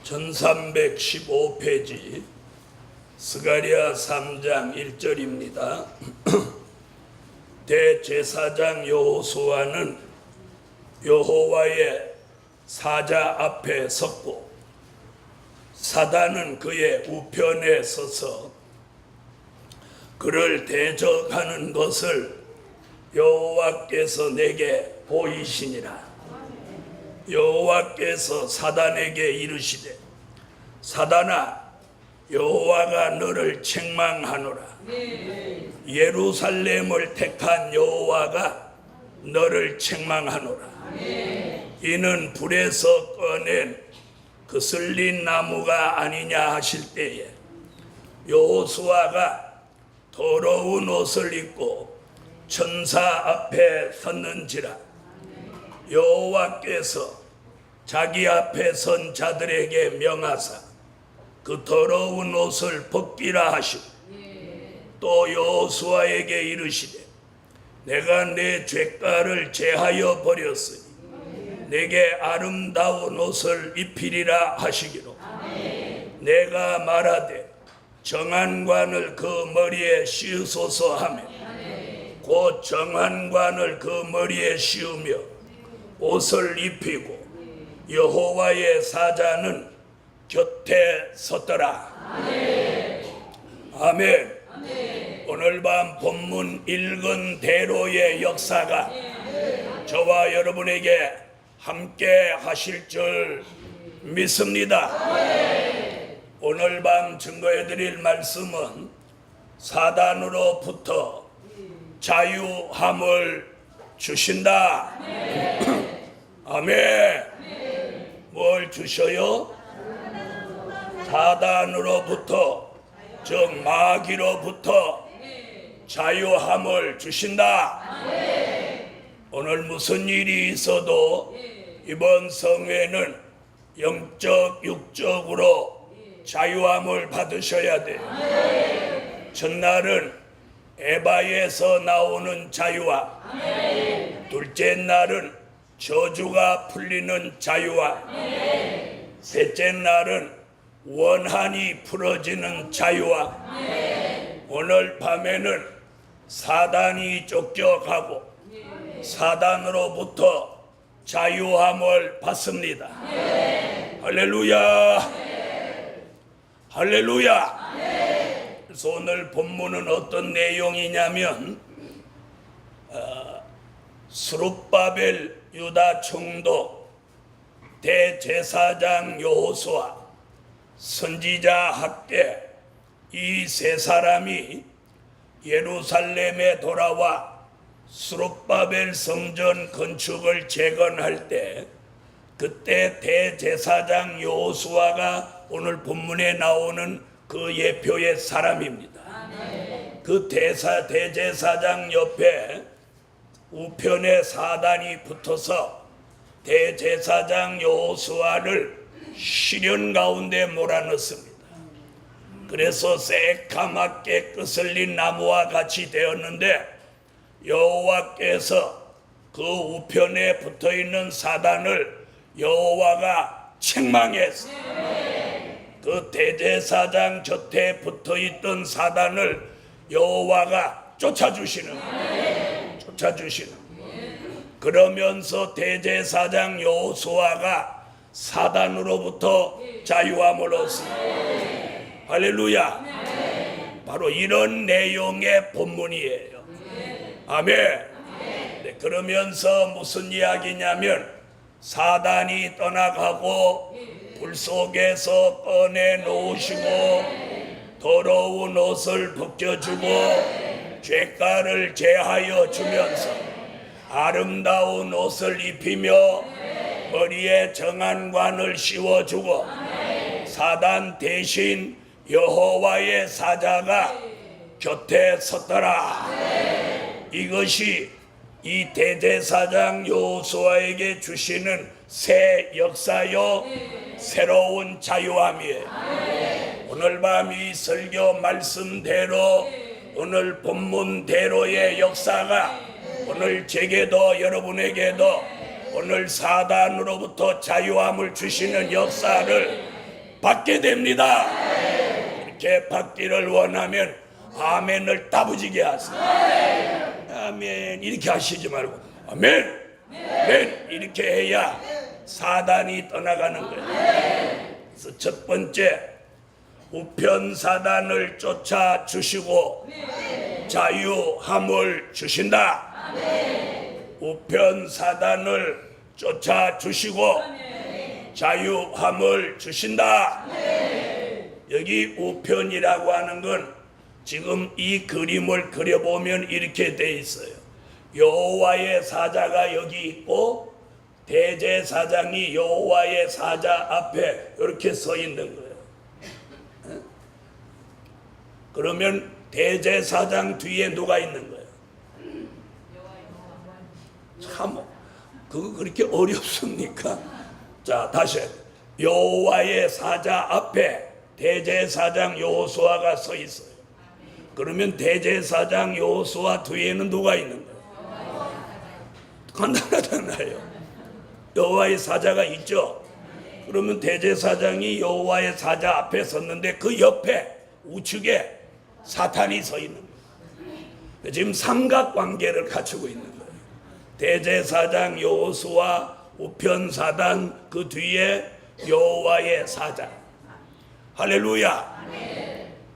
1315페이지 스가랴 3장 1절입니다. 대제사장 여호수아는 여호와의 사자 앞에 섰고 사단은 그의 우편에 서서 그를 대적하는 것을 여호와께서 내게 보이시니라. 여호와께서 사단에게 이르시되 사단아, 여호와가 너를 책망하노라. 예루살렘을 택한 여호와가 너를 책망하노라. 이는 불에서 꺼낸 그슬린 나무가 아니냐 하실 때에 여호수아가 더러운 옷을 입고 천사 앞에 섰는지라. 여호와께서 자기 앞에 선 자들에게 명하사 그 더러운 옷을 벗기라 하시고 또 여호수아에게 이르시되 내가 내 죄가를 제하여 버렸으니 내게 아름다운 옷을 입히리라 하시기로 내가 말하되 정한관을 그 머리에 씌우소서 하며 곧 정한관을 그 머리에 씌우며 옷을 입히고 여호와의 사자는 곁에 섰더라. 아멘. 오늘 밤 본문 읽은 대로의 역사가 저와 여러분에게 함께 하실 줄 믿습니다. 오늘 밤 증거해 드릴 말씀은 사단으로부터 자유함을 주신다. 아멘. 뭘 주셔요? 사단으로부터, 즉 마귀로부터 자유함을 주신다. 오늘 무슨 일이 있어도 이번 성회는 영적, 육적으로 자유함을 받으셔야 돼요. 첫날은 에바에서 나오는 자유와 둘째 날은 저주가 풀리는 자유와 셋째 날은 원한이 풀어지는 자유와 오늘 밤에는 사단이 쫓겨가고 사단으로부터 자유함을 받습니다. 할렐루야. 할렐루야. 그래서 오늘 본문은 어떤 내용이냐면 스룹바벨 유다 총독, 대제사장 여호수아, 선지자 학개 이 세 사람이 예루살렘에 돌아와 스룹바벨 성전 건축을 재건할 때 그때 대제사장 여호수아가 오늘 본문에 나오는 그 예표의 사람입니다. 그 대제사장 옆에 우편에 사단이 붙어서 대제사장 여호수아를 시련 가운데 몰아넣습니다. 그래서 새까맣게 거슬린 나무와 같이 되었는데 여호와께서 그 우편에 붙어있는 사단을 여호와가 책망했어요. 그 대제사장 곁에 붙어있던 사단을 여호와가 쫓아주시는 거예요. 그러면서 대제사장 여호수아가 사단으로부터 자유함을 얻습니다. 할렐루야. 바로 이런 내용의 본문이에요. 아멘. 네, 그러면서 무슨 이야기냐면 사단이 떠나가고 불 속에서 꺼내 놓으시고 더러운 옷을 벗겨주고 죄가를 제하여 주면서 아름다운 옷을 입히며 머리에 정한관을 씌워주고 사단 대신 여호와의 사자가 곁에 섰더라. 이것이 이 대제사장 여호수아에게 주시는 새 역사요 새로운 자유함이에요. 오늘 밤 이 설교 말씀대로 오늘 본문대로의 역사가 오늘 제게도 여러분에게도 오늘 사단으로부터 자유함을 주시는 역사를 받게 됩니다. 이렇게 받기를 원하면 아멘을 따부지게 하세요. 아멘 이렇게 하시지 말고 아멘 아멘 이렇게 해야 사단이 떠나가는 거예요. 그래서 첫 번째, 우편 사단을 쫓아 주시고 자유함을 주신다. 우편 사단을 쫓아 주시고 자유함을 주신다. 여기 우편이라고 하는 건 지금 이 그림을 그려보면 이렇게 돼 있어요. 여호와의 사자가 여기 있고 대제사장이 여호와의 사자 앞에 이렇게 서 있는 거예요. 그러면 대제사장 뒤에 누가 있는 거예요? 참 그거 그렇게 어렵습니까? 자 다시 여호와의 사자 앞에 대제사장 여호수아가 서 있어요. 그러면 대제사장 여호수아 뒤에는 누가 있는 거예요? 간단하잖아요. 여호와의 사자가 있죠. 그러면 대제사장이 여호와의 사자 앞에 섰는데 그 옆에 우측에 사탄이 서 있는 거예요. 지금 삼각관계를 갖추고 있는 거예요. 대제사장 여호수아, 우편사단, 그 뒤에 여호와의 사자. 할렐루야.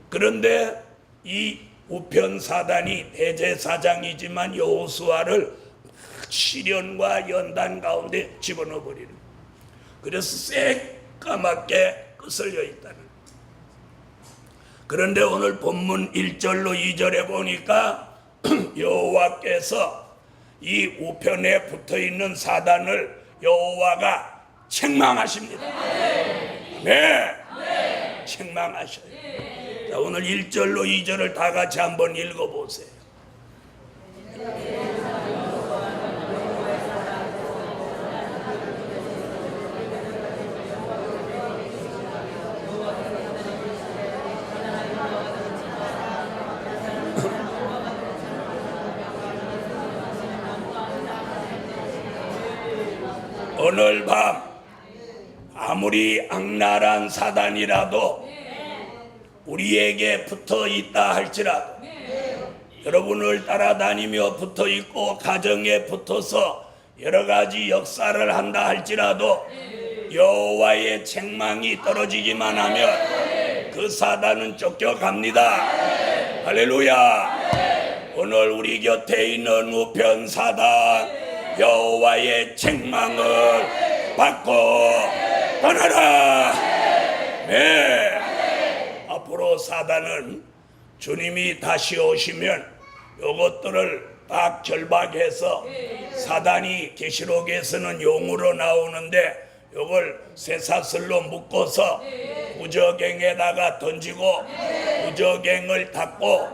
그런데 이 우편사단이 대제사장이지만 여호수아를 시련과 연단 가운데 집어넣어 버리는 거예요. 그래서 새까맣게 끄슬려 있다는 거예요. 그런데 오늘 본문 1절로 2절에 보니까 여호와께서 이 우편에 붙어있는 사단을 여호와가 책망하십니다. 네, 책망하셔요. 자, 오늘 1절로 2절을 다 같이 한번 읽어보세요. 오늘 밤 아무리 악랄한 사단이라도 우리에게 붙어 있다 할지라도 여러분을 따라다니며 붙어 있고 가정에 붙어서 여러 가지 역사를 한다 할지라도 여호와의 책망이 떨어지기만 하면 그 사단은 쫓겨갑니다. 할렐루야. 오늘 우리 곁에 있는 우편 사단 여호와의 책망을 받고 떠나라. 네. 앞으로 사단은 주님이 다시 오시면 요것들을 딱 결박해서 사단이 계시록에서는 용으로 나오는데 요걸 쇠사슬로 묶어서 무저갱에다가 던지고 무저갱을 닫고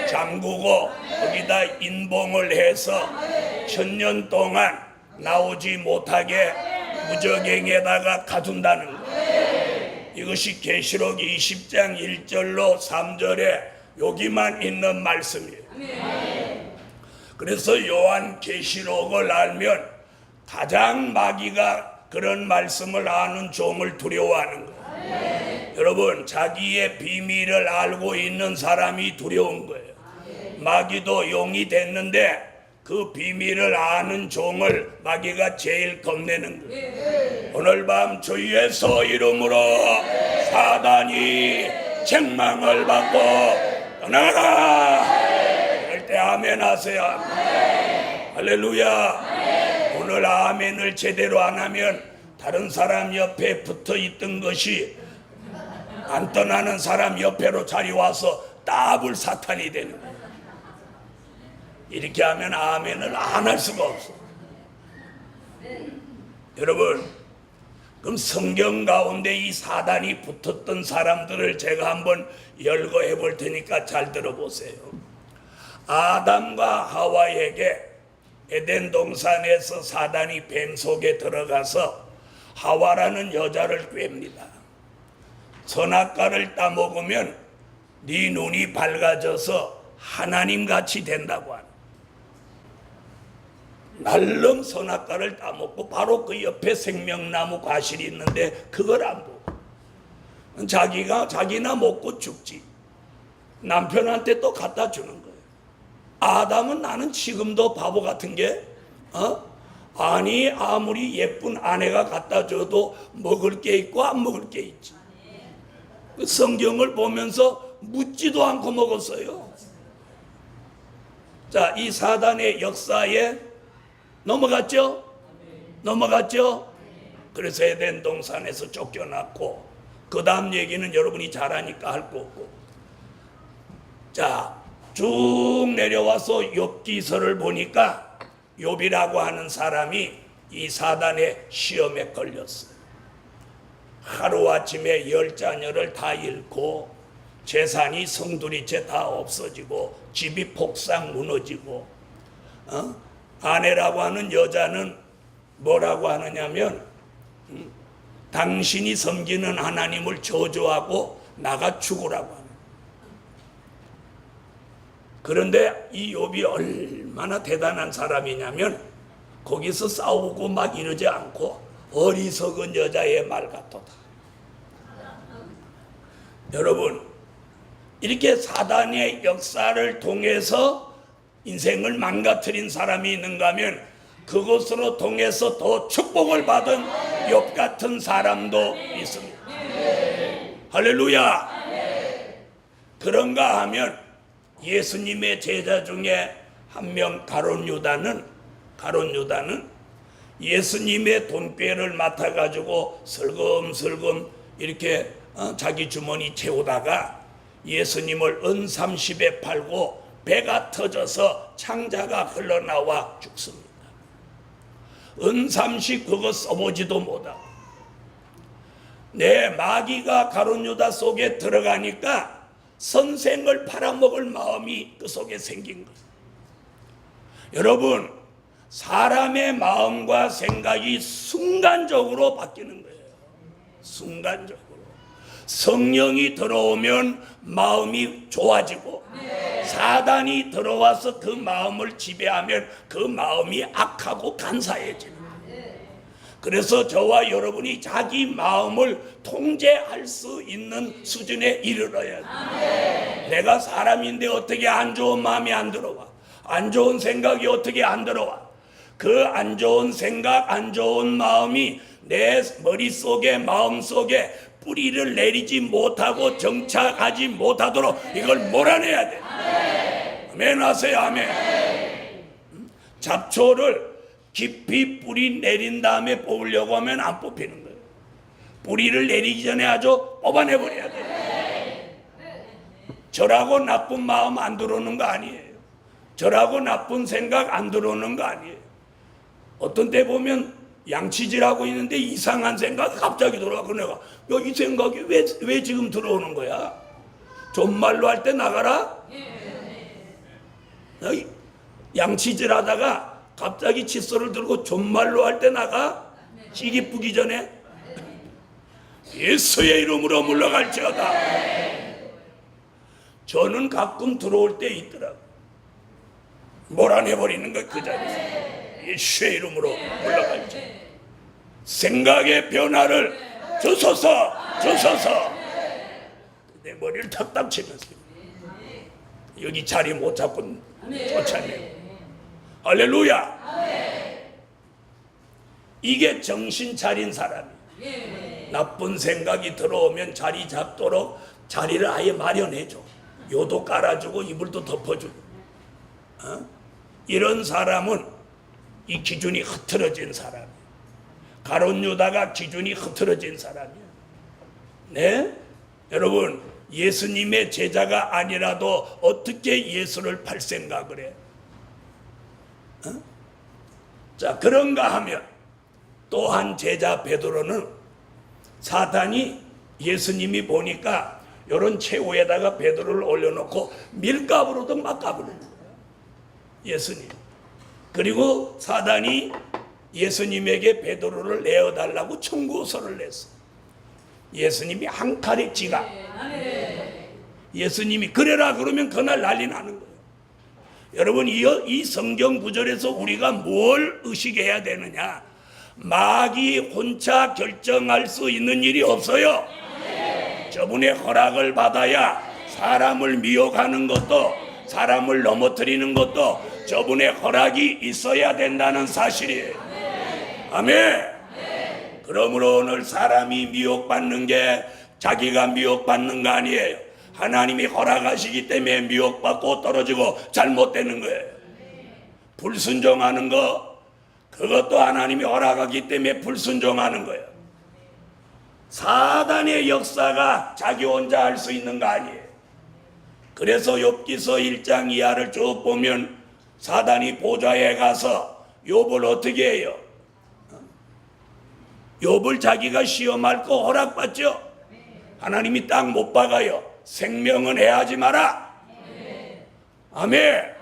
잠그고 거기다 인봉을 해서 1000년 동안 나오지 못하게 무저갱에다가 가둔다는 거예요. 이것이 계시록 20장 1절로 3절에 여기만 있는 말씀이에요. 그래서 요한 계시록을 알면 가장 마귀가 그런 말씀을 아는 종을 두려워하는 거예요. 여러분, 자기의 비밀을 알고 있는 사람이 두려운 거예요. 마귀도 용이 됐는데 그 비밀을 아는 종을 마귀가 제일 겁내는 거예요. 오늘 밤 주 예수 이름으로 사단이 책망을 받고 떠나가라. 그럴 때 아멘 하세요. 할렐루야. 오늘 아멘을 제대로 안 하면 다른 사람 옆에 붙어 있던 것이 안 떠나는 사람 옆에로 자리 와서 따블 사탄이 되는 거예요. 이렇게 하면 아멘을 안 할 수가 없어. 여러분, 그럼 성경 가운데 이 사단이 붙었던 사람들을 제가 한번 열거해 볼 테니까 잘 들어보세요. 아담과 하와에게 에덴 동산에서 사단이 뱀 속에 들어가서 하와라는 여자를 꿰입니다. 선악과를 따먹으면 네 눈이 밝아져서 하나님같이 된다고 하는. 날름 선악과를 따먹고 바로 그 옆에 생명나무 과실이 있는데 그걸 안 보고 자기나 먹고 죽지. 남편한테 또 갖다 주는 거예요. 아담은 나는 지금도 바보 같은 게 아니 아무리 예쁜 아내가 갖다 줘도 먹을 게 있고 안 먹을 게 있지. 그 성경을 보면서 묻지도 않고 먹었어요. 자, 이 사단의 역사에 넘어갔죠? 그래서 에덴 동산에서 쫓겨났고, 그 다음 얘기는 여러분이 잘 아니까 할 거 없고. 자, 쭉 내려와서 욥기서를 보니까 욥이라고 하는 사람이 이 사단의 시험에 걸렸어요. 하루아침에 10자녀를 다 잃고 재산이 성두리째 다 없어지고 집이 폭삭 무너지고 아내라고 하는 여자는 뭐라고 하느냐면 당신이 섬기는 하나님을 저주하고 나가 죽으라고 하는. 그런데 이 욥이 얼마나 대단한 사람이냐면 거기서 싸우고 막 이러지 않고 어리석은 여자의 말 같도다. 여러분, 이렇게 사단의 역사를 통해서 인생을 망가뜨린 사람이 있는가 하면 그것으로 통해서 더 축복을 받은 욥 같은 사람도 있습니다. 할렐루야. 그런가 하면 예수님의 제자 중에 한 명 가룟 유다는 예수님의 돈꾀를 맡아가지고 슬금슬금 이렇게 자기 주머니 채우다가 예수님을 은 30에 팔고 배가 터져서 창자가 흘러나와 죽습니다. 은 30 그거 써보지도 못하고 내 마귀가 가룟 유다 속에 들어가니까 선생을 팔아먹을 마음이 그 속에 생긴 거예요. 여러분, 사람의 마음과 생각이 순간적으로 바뀌는 거예요. 순간적으로. 성령이 들어오면 마음이 좋아지고 사단이 들어와서 그 마음을 지배하면 그 마음이 악하고 간사해지는 거예요. 그래서 저와 여러분이 자기 마음을 통제할 수 있는 수준에 이르러야 돼요. 내가 사람인데 어떻게 안 좋은 마음이 안 들어와? 안 좋은 생각이 어떻게 안 들어와? 그 안 좋은 생각, 안 좋은 마음이 내 머릿속에, 마음속에 뿌리를 내리지 못하고 정착하지 못하도록 이걸 몰아내야 돼. 아멘 하세요. 아멘. 잡초를 깊이 뿌리 내린 다음에 뽑으려고 하면 안 뽑히는 거예요. 뿌리를 내리기 전에 아주 뽑아내버려야 돼. 저라고 나쁜 마음 안 들어오는 거 아니에요. 저라고 나쁜 생각 안 들어오는 거 아니에요. 어떤 때 보면 양치질하고 있는데 이상한 생각이 갑자기 들어와서 내가 이 생각이 왜 지금 들어오는 거야? 존말로 할 때 나가라? 양치질 하다가 갑자기 칫솔을 들고 존말로 할 때 나가? 시기 뿌기 전에? 예수의 이름으로 물러갈지어다. 저는 가끔 들어올 때 있더라고. 몰아내버리는 거 그 자리에서. 예수의 이름으로 물러갈지. 생각의 변화를 주소서. 내 머리를 탁탁 치면서 여기 자리 못 잡고 쫓아내요. 할렐루야. 이게 정신 차린 사람이에요. 나쁜 생각이 들어오면 자리 잡도록 자리를 아예 마련해줘. 요도 깔아주고 이불도 덮어주고. 이런 사람은 이 기준이 흐트러진 사람이에요. 가룟 유다가 기준이 흐트러진 사람이에요. 네? 여러분, 예수님의 제자가 아니라도 어떻게 예수를 팔 생각을 해? 자, 그런가 하면 또 한 제자 베드로는 사탄이 예수님이 보니까 이런 최후에다가 베드로를 올려놓고 밀가부로도 막 까부르는 거예요. 예수님. 그리고 사단이 예수님에게 베드로를 내어달라고 청구서를 냈어. 예수님이 한 칼에 지가. 예수님이 그래라 그러면 그날 난리 나는 거예요. 여러분, 이 성경 구절에서 우리가 뭘 의식해야 되느냐? 마귀 혼자 결정할 수 있는 일이 없어요. 저분의 허락을 받아야 사람을 미혹하는 것도 사람을 넘어뜨리는 것도 저분의 허락이 있어야 된다는 사실이에요. 아멘. 그러므로 오늘 사람이 미혹받는 게 자기가 미혹받는 거 아니에요. 하나님이 허락하시기 때문에 미혹받고 떨어지고 잘못되는 거예요. 불순종하는 거, 그것도 하나님이 허락하기 때문에 불순종하는 거예요. 사단의 역사가 자기 혼자 할 수 있는 거 아니에요. 그래서 욥기서 1장 이하를 쭉 보면 사단이 보좌에 가서 욥을 어떻게 해요? 욥을 자기가 시험할 거 허락받죠. 하나님이 딱 못 박아요. 생명은 해하지 마라. 아멘.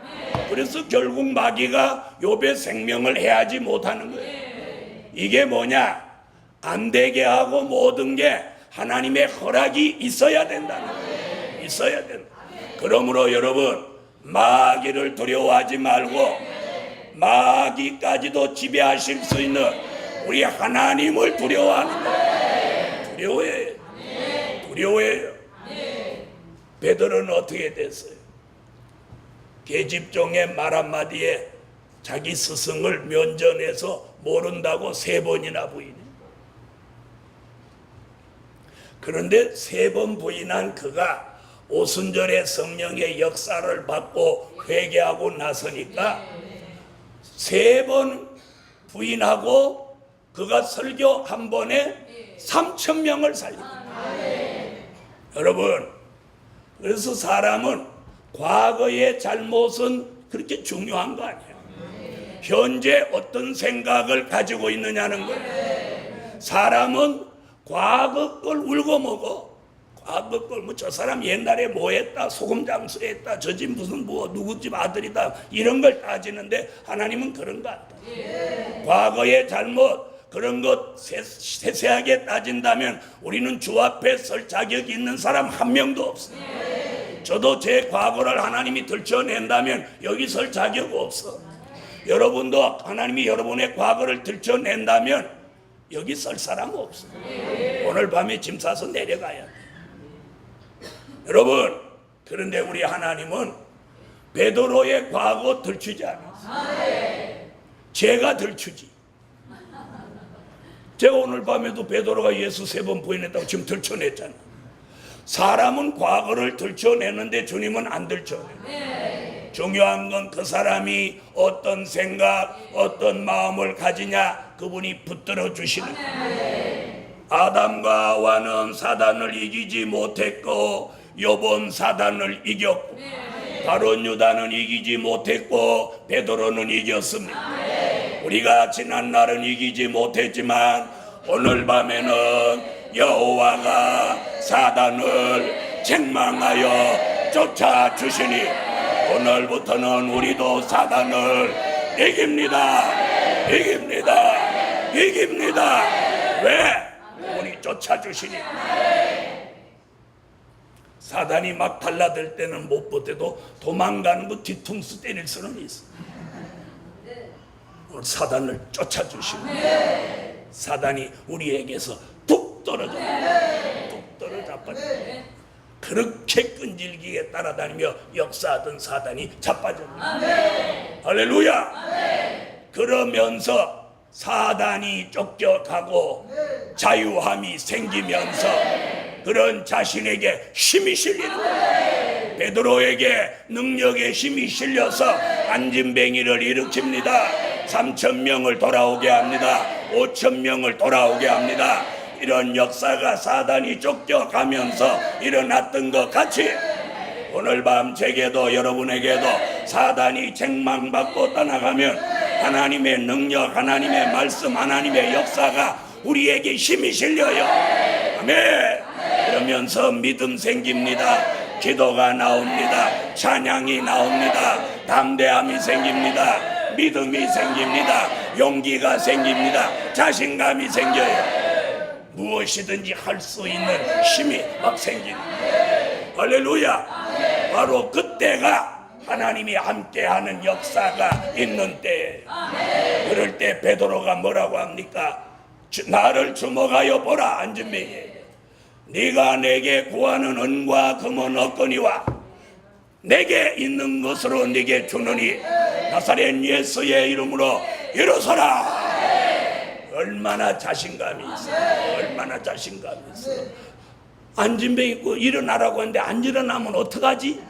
그래서 결국 마귀가 욥의 생명을 해하지 못하는 거예요. 이게 뭐냐? 안 되게 하고 모든 게 하나님의 허락이 있어야 된다는 거예요. 있어야 된다. 그러므로 여러분, 마귀를 두려워하지 말고 마귀까지도 지배하실 수 있는 우리 하나님을 두려워하는 거예요. 두려워해요. 두려워해요. 베드로는 어떻게 됐어요? 계집종의 말 한마디에 자기 스승을 면전에서 모른다고 3번이나 부인해. 그런데 3번 부인한 그가 오순절에 성령의 역사를 받고 회개하고 나서니까 3번 부인하고 그가 설교 한 번에 3,000명을 살립니다. 여러분, 그래서 사람은 과거의 잘못은 그렇게 중요한 거 아니에요. 현재 어떤 생각을 가지고 있느냐는 거예요. 사람은 과거 걸 울고 먹어. 과거 걸, 저 사람 옛날에 뭐 했다, 소금 장수했다, 저 집 무슨 누구 집 아들이다, 이런 걸 따지는데 하나님은 그런 거 같다. 과거의 잘못, 그런 것 세세하게 따진다면 우리는 주 앞에 설 자격이 있는 사람 한 명도 없어요. 저도 제 과거를 하나님이 들춰낸다면 여기 설 자격 없어. 여러분도 하나님이 여러분의 과거를 들춰낸다면 여기 설 사람 없어. 오늘 밤에 짐 싸서 내려가야 돼. 여러분, 그런데 우리 하나님은 베드로의 과거 들추지 않았어요. 제가 들추지. 제가 오늘 밤에도 베드로가 예수 3번 부인했다고 지금 들춰냈잖아. 사람은 과거를 들춰내는데 주님은 안 들춰내요. 중요한 건 그 사람이 어떤 생각, 어떤 마음을 가지냐, 그분이 붙들어 주시는 거예요. 아담과 하와는 사단을 이기지 못했고 욥은 사단을 이겼고 바론 유다는 이기지 못했고 베드로는 이겼습니다. 우리가 지난 날은 이기지 못했지만 오늘 밤에는 여호와가 사단을 책망하여 쫓아주시니 오늘부터는 우리도 사단을 이깁니다. 이깁니다. 이깁니다. 왜? 우리 쫓아주시니. 사단이 막 달라들 때는 못 버텨도 도망가는 거 뒤통수 때릴 수는 있어. 사단을 쫓아주시고 사단이 우리에게서 툭 떨어져 툭 떨어져 버려. 그렇게 끈질기게 따라다니며 역사하던 사단이 자빠졌다. 할렐루야. 그러면서 사단이 쫓겨가고 자유함이 생기면서 그런 자신에게 힘이 실리는 거예요. 베드로에게 능력의 힘이 실려서 안진뱅이를 일으킵니다. 3,000명을 돌아오게 합니다. 5,000명을 돌아오게 합니다. 이런 역사가 사단이 쫓겨가면서 일어났던 것 같이 오늘 밤 제게도 여러분에게도 사단이 책망받고 떠나가면 하나님의 능력, 하나님의 말씀, 하나님의 역사가 우리에게 힘이 실려요. 아멘. 그러면서 믿음 생깁니다. 기도가 나옵니다. 찬양이 나옵니다. 담대함이 생깁니다. 믿음이 생깁니다. 용기가 생깁니다. 자신감이 생겨요. 무엇이든지 할 수 있는 힘이 막 생깁니다. 할렐루야. 바로 그때가 하나님이 함께하는 역사가 있는 때예요. 그럴 때 베드로가 뭐라고 합니까? 나를 주목하여 보라. 안진뱅이에요. 네가 내게 구하는 은과 금은 없거니와 내게 있는 것으로 네게 주느니 나사렛 예수의 이름으로 일어서라. 얼마나 자신감이 있어. 얼마나 자신감이 있어. 안진병 있고 일어나라고 하는데 안 일어나면 어떡하지?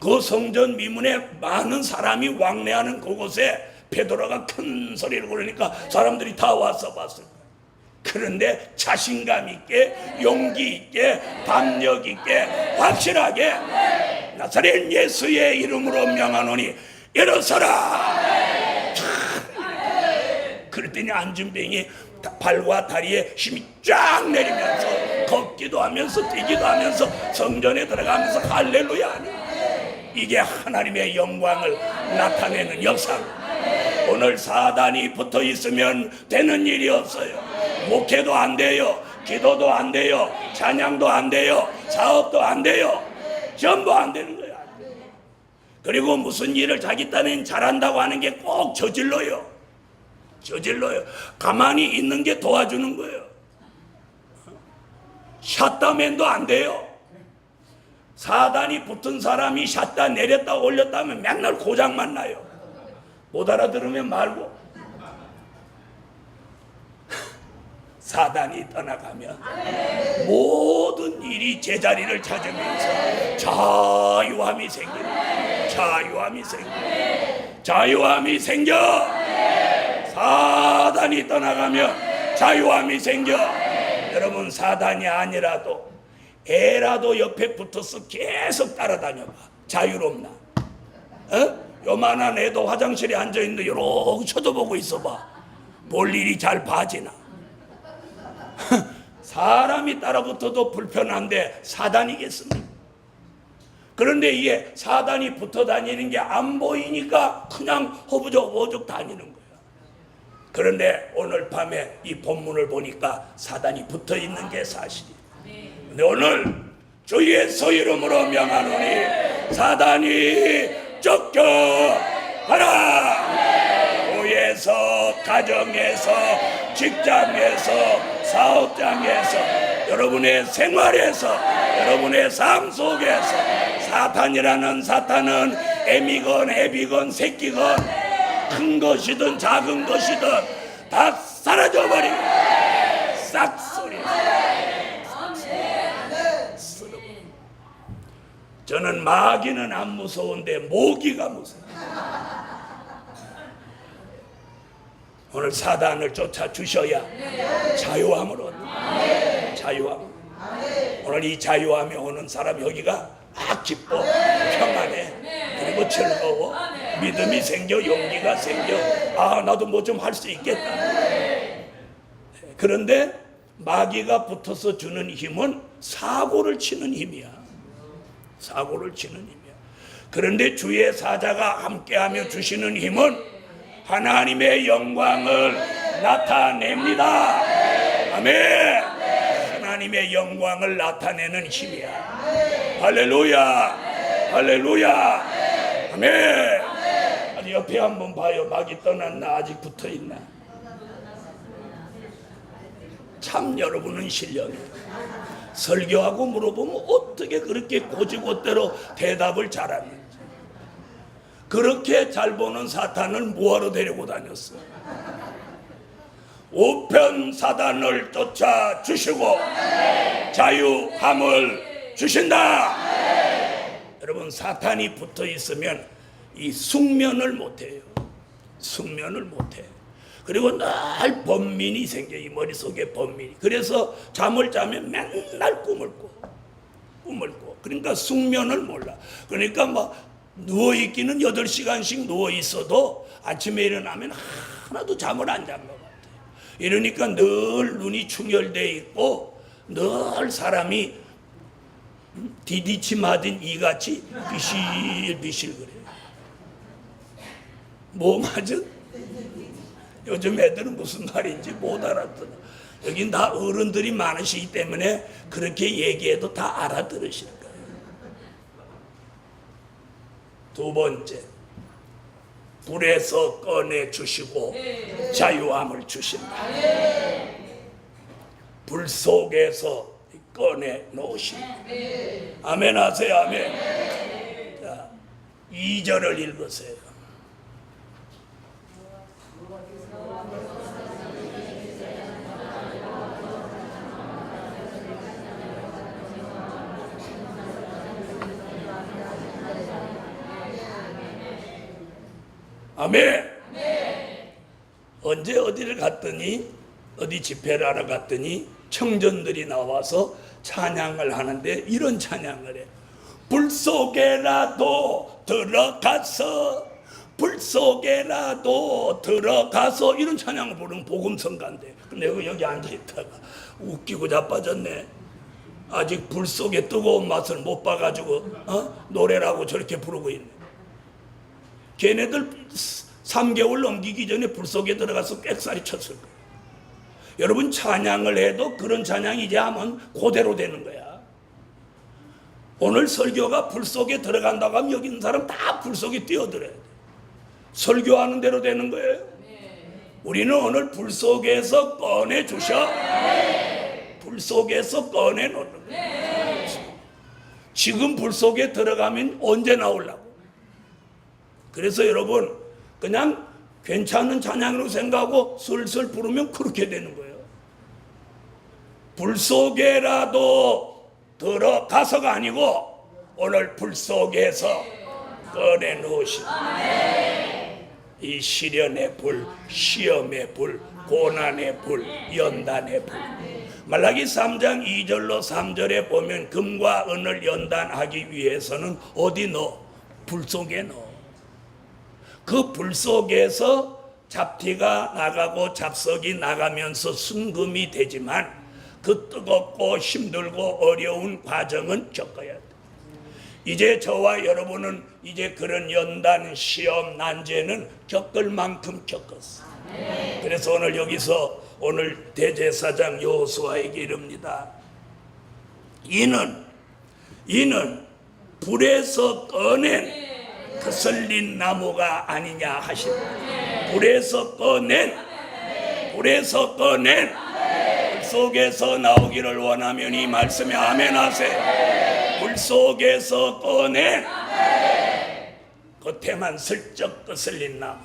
그 성전 미문에 많은 사람이 왕래하는 그곳에 베드로가 큰 소리를 부르니까 사람들이 다 와서 봤을 거야. 그런데 자신감 있게, 용기 있게, 담력 있게, 확실하게 나사렛 예수의 이름으로 명하노니 일어서라. 그랬더니 안진병이 발과 다리에 힘이 쫙 내리면서 걷기도 하면서 뛰기도 하면서 성전에 들어가면서 할렐루야 하니, 이게 하나님의 영광을 나타내는 역사. 오늘 사단이 붙어 있으면 되는 일이 없어요. 목회도 안 돼요. 기도도 안 돼요. 찬양도 안 돼요. 사업도 안 돼요. 전부 안 되는 거야. 그리고 무슨 일을 자기 딴엔 잘한다고 하는 게 꼭 저질러요. 가만히 있는 게 도와주는 거예요. 샷다맨도 안 돼요. 사단이 붙은 사람이 샷다 내렸다 올렸다 하면 맨날 고장만 나요. 못 알아들으면 말고. 사단이 떠나가면 모든 일이 제자리를 찾으면서 자유함이 생깁니다. 자유함이 생겨. 사단이 떠나가면 자유함이 생겨. 여러분, 사단이 아니라도 애라도 옆에 붙어서 계속 따라다녀봐. 자유롭나? 요만한 애도 화장실에 앉아있는데 이렇게 쳐다보고 있어봐. 볼 일이 잘 봐지나? 사람이 따라붙어도 불편한데 사단이겠습니까? 그런데 이게 사단이 붙어 다니는 게 안 보이니까 그냥 허부적 다니는 거야. 그런데 오늘 밤에 이 본문을 보니까 사단이 붙어 있는 게 사실이에요. 근데 오늘 주 예수 이름으로 명하노니 사단이 쫓겨가라. 교회에서, 가정에서, 직장에서, 사업장에서, 여러분의 생활에서, 여러분의 삶 속에서 사탄이라는 사탄은 애미건 애비건 새끼건 큰 것이든 작은 것이든 다 사라져버리고 싹쓸이. 저는 마귀는 안 무서운데 모기가 무서워요. 오늘 사단을 쫓아주셔야 자유함을 얻는 자유함. 오늘 이 자유함에 오는 사람 여기가 기뻐, 평안해, 그리고 즐거워, 믿음이 생겨, 용기가 생겨. 나도 뭐 좀 할 수 있겠다. 그런데 마귀가 붙어서 주는 힘은 사고를 치는 힘이야. 그런데 주의 사자가 함께하며 주시는 힘은 하나님의 영광을 나타냅니다. 아멘. 하나님의 영광을 나타내는 힘이야. 할렐루야. 아멘. 아니, 옆에 한번 봐요. 마귀 떠났나? 아직 붙어있나? 참 여러분은 실력이에요. 설교하고 물어보면 어떻게 그렇게 고지고대로 대답을 잘하는지. 그렇게 잘 보는 사탄을 뭐하러 데리고 다녔어? 우편 사단을 쫓아주시고 자유함을 주신다. 여러분, 사탄이 붙어 있으면 이 숙면을 못해요. 그리고 늘 번민이 생겨. 이 머릿속에 번민이. 그래서 잠을 자면 맨날 꿈을 꿔. 그러니까 숙면을 몰라. 그러니까 누워있기는 8시간씩 누워있어도 아침에 일어나면 하나도 잠을 안 잔 것 같아요. 이러니까 늘 눈이 충혈되어 있고 늘 사람이 디디치 맞은 이같이 비실비실 그래요. 뭐 맞은? 요즘 애들은 무슨 말인지 못 알아들어. 여긴 다 어른들이 많으시기 때문에 그렇게 얘기해도 다 알아들으실 거예요. 두 번째, 불에서 꺼내 주시고 자유함을 주신다. 불 속에서 꺼내 놓으십니다. 아멘 하세요. 아멘. 자, 2절을 읽으세요. 아멘. 언제 어디를 갔더니 어디 집회를 하러 갔더니 청년들이 나와서 찬양을 하는데 이런 찬양을 해. 불 속에라도 들어가서, 불 속에라도 들어가서, 이런 찬양을 부르는 복음성가인데, 근데 여기 앉아있다가 웃기고 자빠졌네. 아직 불 속에 뜨거운 맛을 못 봐가지고 노래라고 저렇게 부르고 있네. 걔네들 3개월 넘기기 전에 불 속에 들어가서 꽥살이 쳤을 거야. 여러분, 찬양을 해도 그런 찬양이 이제 하면 그대로 되는 거야. 오늘 설교가 불 속에 들어간다고 하면 여기 있는 사람 다 불 속에 뛰어들어야 돼. 설교하는 대로 되는 거예요. 우리는 오늘 불 속에서 꺼내 주셔. 불 속에서 꺼내 놓는 거야. 지금 불 속에 들어가면 언제 나오려고. 그래서 여러분, 그냥 괜찮은 찬양으로 생각하고 슬슬 부르면 그렇게 되는 거예요. 불 속에라도 들어가서가 아니고 오늘 불 속에서 꺼내 놓으신 이 시련의 불, 시험의 불, 고난의 불, 연단의 불. 말라기 3장 2절로 3절에 보면 금과 은을 연단하기 위해서는 어디 넣어? 불 속에 넣어. 그 불 속에서 잡티가 나가고 잡석이 나가면서 순금이 되지만 그 뜨겁고 힘들고 어려운 과정은 겪어야 돼. 이제 저와 여러분은 이제 그런 연단, 시험, 난제는 겪을 만큼 겪었어. 그래서 오늘 여기서 오늘 대제사장 여호수아에게 이릅니다. 이는 불에서 꺼낸 거슬린 나무가 아니냐 하십니다. 불에서 꺼낸 불 속에서 나오기를 원하면 이 말씀에 아멘 하세요. 불 속에서 꺼낸 겉에만 슬쩍 거슬린 나무,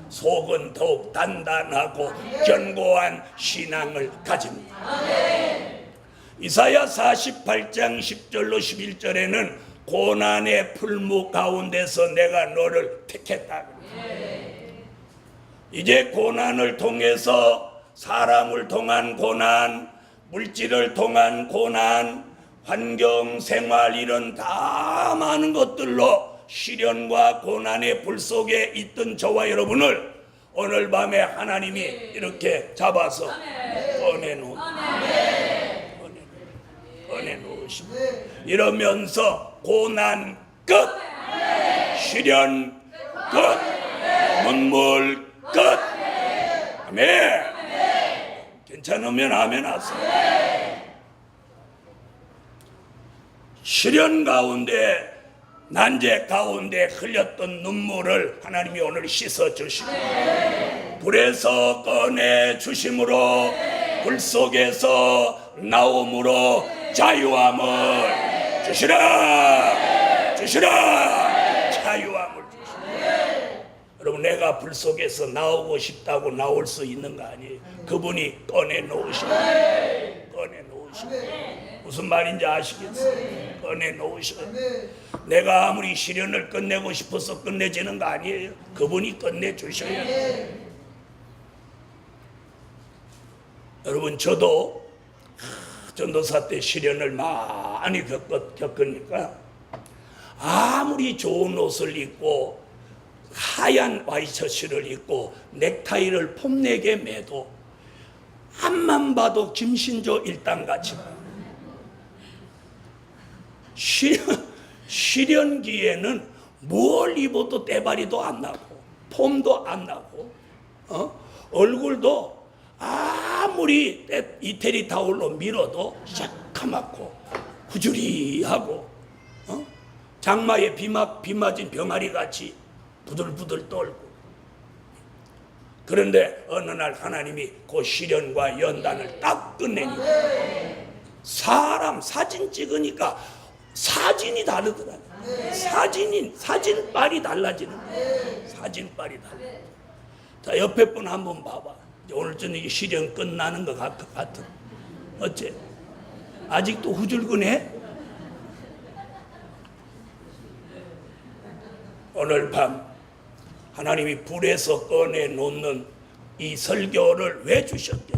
속은 더욱 단단하고 견고한 신앙을 가집니다. 이사야 48장 10절로 11절에는 고난의 풀무 가운데서 내가 너를 택했다. 이제 고난을 통해서 사람을 통한 고난, 물질을 통한 고난, 환경, 생활, 이런 다 많은 것들로 시련과 고난의 불 속에 있던 저와 여러분을 오늘 밤에 하나님이 이렇게 잡아서 꺼내놓으십니다. 이러면서 고난 끝, 시련 끝, 눈물 끝. 아멘. 괜찮으면 아멘 하세요. 시련 가운데, 난제 가운데 흘렸던 눈물을 하나님이 오늘 씻어 주시고 불에서 꺼내 주심으로 불 속에서 나옴으로 자유함을 주시라. 자유함을 주시라. 여러분, 내가 불 속에서 나오고 싶다고 나올 수 있는 거 아니에요. 그분이 꺼내 놓으시라. 무슨 말인지 아시겠어요? 꺼내 놓으시라. 내가 아무리 시련을 끝내고 싶어서 끝내지는 거 아니에요. 그분이 끝내 주셔야 돼요. 여러분, 저도 전도사 때 시련을 많이 겪으니까 아무리 좋은 옷을 입고 하얀 와이셔츠를 입고 넥타이를 폼내게 매도 앞만 봐도 김신조 일당같이 시련기에는 뭘 입어도 때바리도 안 나고 폼도 안 나고 얼굴도 아무리 이태리 타올로 밀어도 새카맣고 후줄이하고 장마에 비 맞은 병아리 같이 부들부들 떨고. 그런데 어느 날 하나님이 그 시련과 연단을 딱 끝내니까 사람 사진 찍으니까 사진이 다르더라. 사진빨이 달라지는 거야. 사진빨이 달라. 자, 옆에 분 한번 봐봐. 오늘 저녁에 시련 끝나는 것 같은. 어째? 아직도 후줄근해? 오늘 밤 하나님이 불에서 꺼내 놓는 이 설교를 왜 주셨게?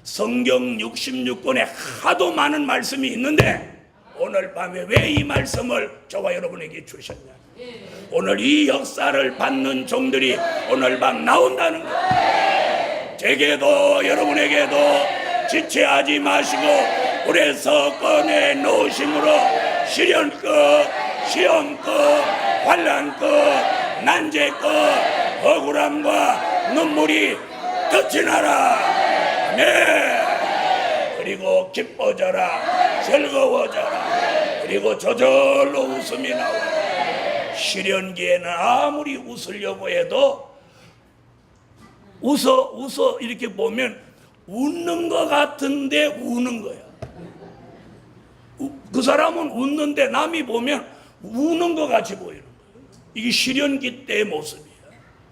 성경 66권에 하도 많은 말씀이 있는데 오늘 밤에 왜 이 말씀을 저와 여러분에게 주셨냐? 오늘 이 역사를 받는 종들이 오늘 밤 나온다는 거예요. 제게도 여러분에게도 지체하지 마시고 불에서 꺼내 놓으심으로 시련 끝, 시험 끝, 환난 끝, 난제 끝, 억울함과 눈물이 끝이 나라. 아멘. 그리고 기뻐져라, 즐거워져라. 그리고 저절로 웃음이 나와. 시련기에는 아무리 웃으려고 해도 웃어 이렇게 보면 웃는 것 같은데 우는 거야. 그 사람은 웃는데 남이 보면 우는 것 같이 보이는 거야. 이게 시련기 때의 모습이야.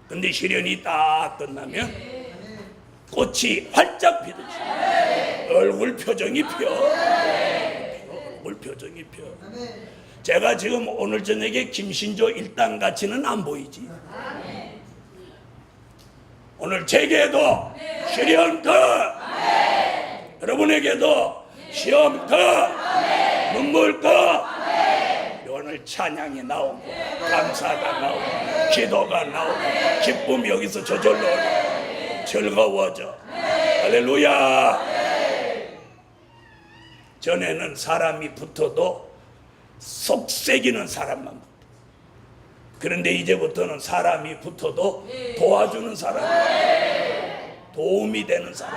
근데 시련이 딱 끝나면 꽃이 활짝 피듯이 얼굴 표정이 펴. 얼굴 표정이 펴. 제가 지금 오늘 저녁에 김신조 일당 같이는 안 보이지. 오늘 제게도 시련 끝, 여러분에게도 시험 끝, 눈물 끝. 오늘 찬양이 나오고 감사가 나오고 기도가 나오고 기쁨이 여기서 저절로 즐거워져. 할렐루야. 전에는 사람이 붙어도 속색이는 사람만 붙어. 그런데 이제부터는 사람이 붙어도 도와주는 사람, 도움이 되는 사람.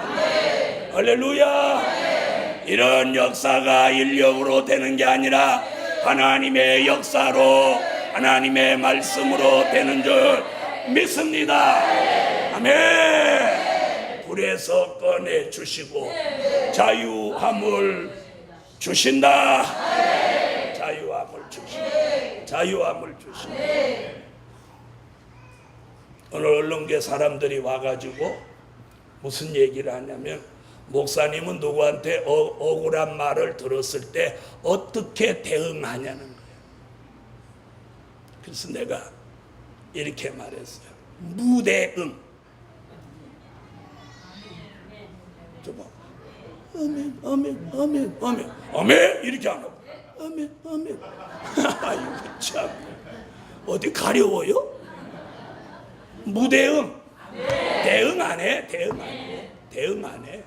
할렐루야. 이런 역사가 인력으로 되는 게 아니라 하나님의 역사로, 하나님의 말씀으로 되는 줄 믿습니다. 아멘. 불에서 꺼내 주시고 자유함을 주신다. 자유함을 주신다. 자유함을 주신다. 오늘 언론계 사람들이 와가지고 무슨 얘기를 하냐면, 목사님은 누구한테 억울한 말을 들었을 때 어떻게 대응하냐는 거예요. 그래서 내가 이렇게 말했어요. 무대응. 아멘, 아멘, 아멘, 아멘, 아멘 이렇게 안 하고 아멘, 아멘. 아이고 참, 어디 가려워요? 무대응. 대응 안 해. 대응 안 해. 대응 안 해.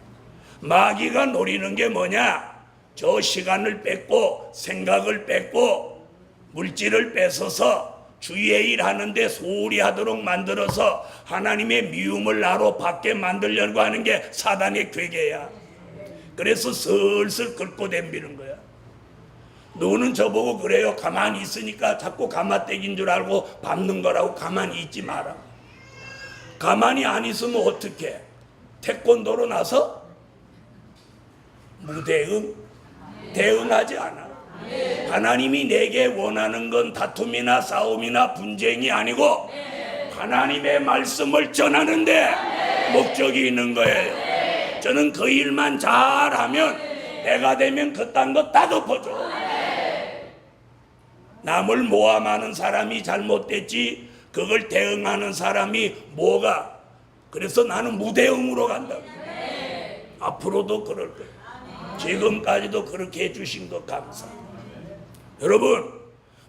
마귀가 노리는 게 뭐냐? 저 시간을 뺏고 생각을 뺏고 물질을 뺏어서 주의 일 하는데 소홀히 하도록 만들어서 하나님의 미움을 나로 받게 만들려고 하는 게 사단의 괴계야. 그래서 슬슬 긁고 댐비는 거야. 너는 저보고 그래요. 가만히 있으니까 자꾸 가마떼기인 줄 알고 밟는 거라고. 가만히 있지 마라. 가만히 안 있으면 어떡해? 태권도로 나서 무대응, 대응하지 않아. 하나님이 내게 원하는 건 다툼이나 싸움이나 분쟁이 아니고 하나님의 말씀을 전하는데 목적이 있는 거예요. 저는 그 일만 잘하면 내가 되면 그딴 거 다 덮어줘. 남을 모함하는 사람이 잘못됐지 그걸 대응하는 사람이 뭐가. 그래서 나는 무대응으로 간다고. 앞으로도 그럴 거예요. 지금까지도 그렇게 해주신 것 감사합니다. 여러분,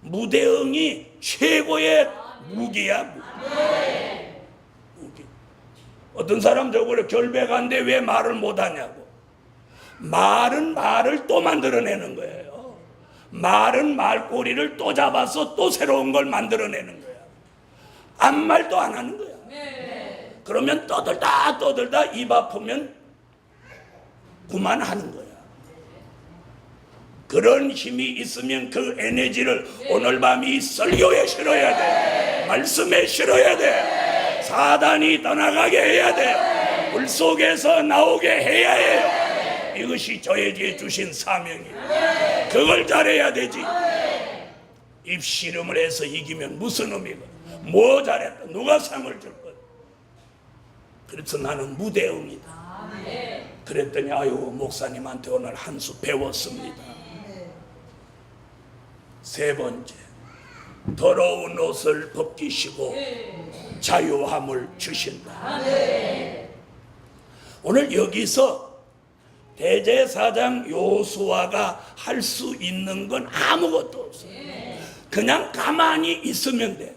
무대응이 최고의 무기야. 무기. 어떤 사람 저거를 결백한데 왜 말을 못하냐고. 말은 말을 또 만들어내는 거예요. 말은 말꼬리를 또 잡아서 또 새로운 걸 만들어내는 거야. 아무 말도 안 하는 거야. 그러면 떠들다 입 아프면 그만하는 거야. 그런 힘이 있으면 그 에너지를 오늘 밤 이 설교에 실어야 돼. 말씀에 실어야 돼. 사단이 떠나가게 해야 돼요. 불 속에서 나오게 해야 해요. 이것이 저에게 주신 사명이에요. 그걸 잘해야 되지. 입씨름을 해서 이기면 무슨 의미가? 뭐 잘했다, 누가 상을 줄 거야. 그래서 나는 무대응이다. 그랬더니 아유, 목사님한테 오늘 한 수 배웠습니다. 세 번째, 더러운 옷을 벗기시고 자유함을 주신다. 오늘 여기서 대제사장 요수아가 할 수 있는 건 아무것도 없어요. 그냥 가만히 있으면 돼.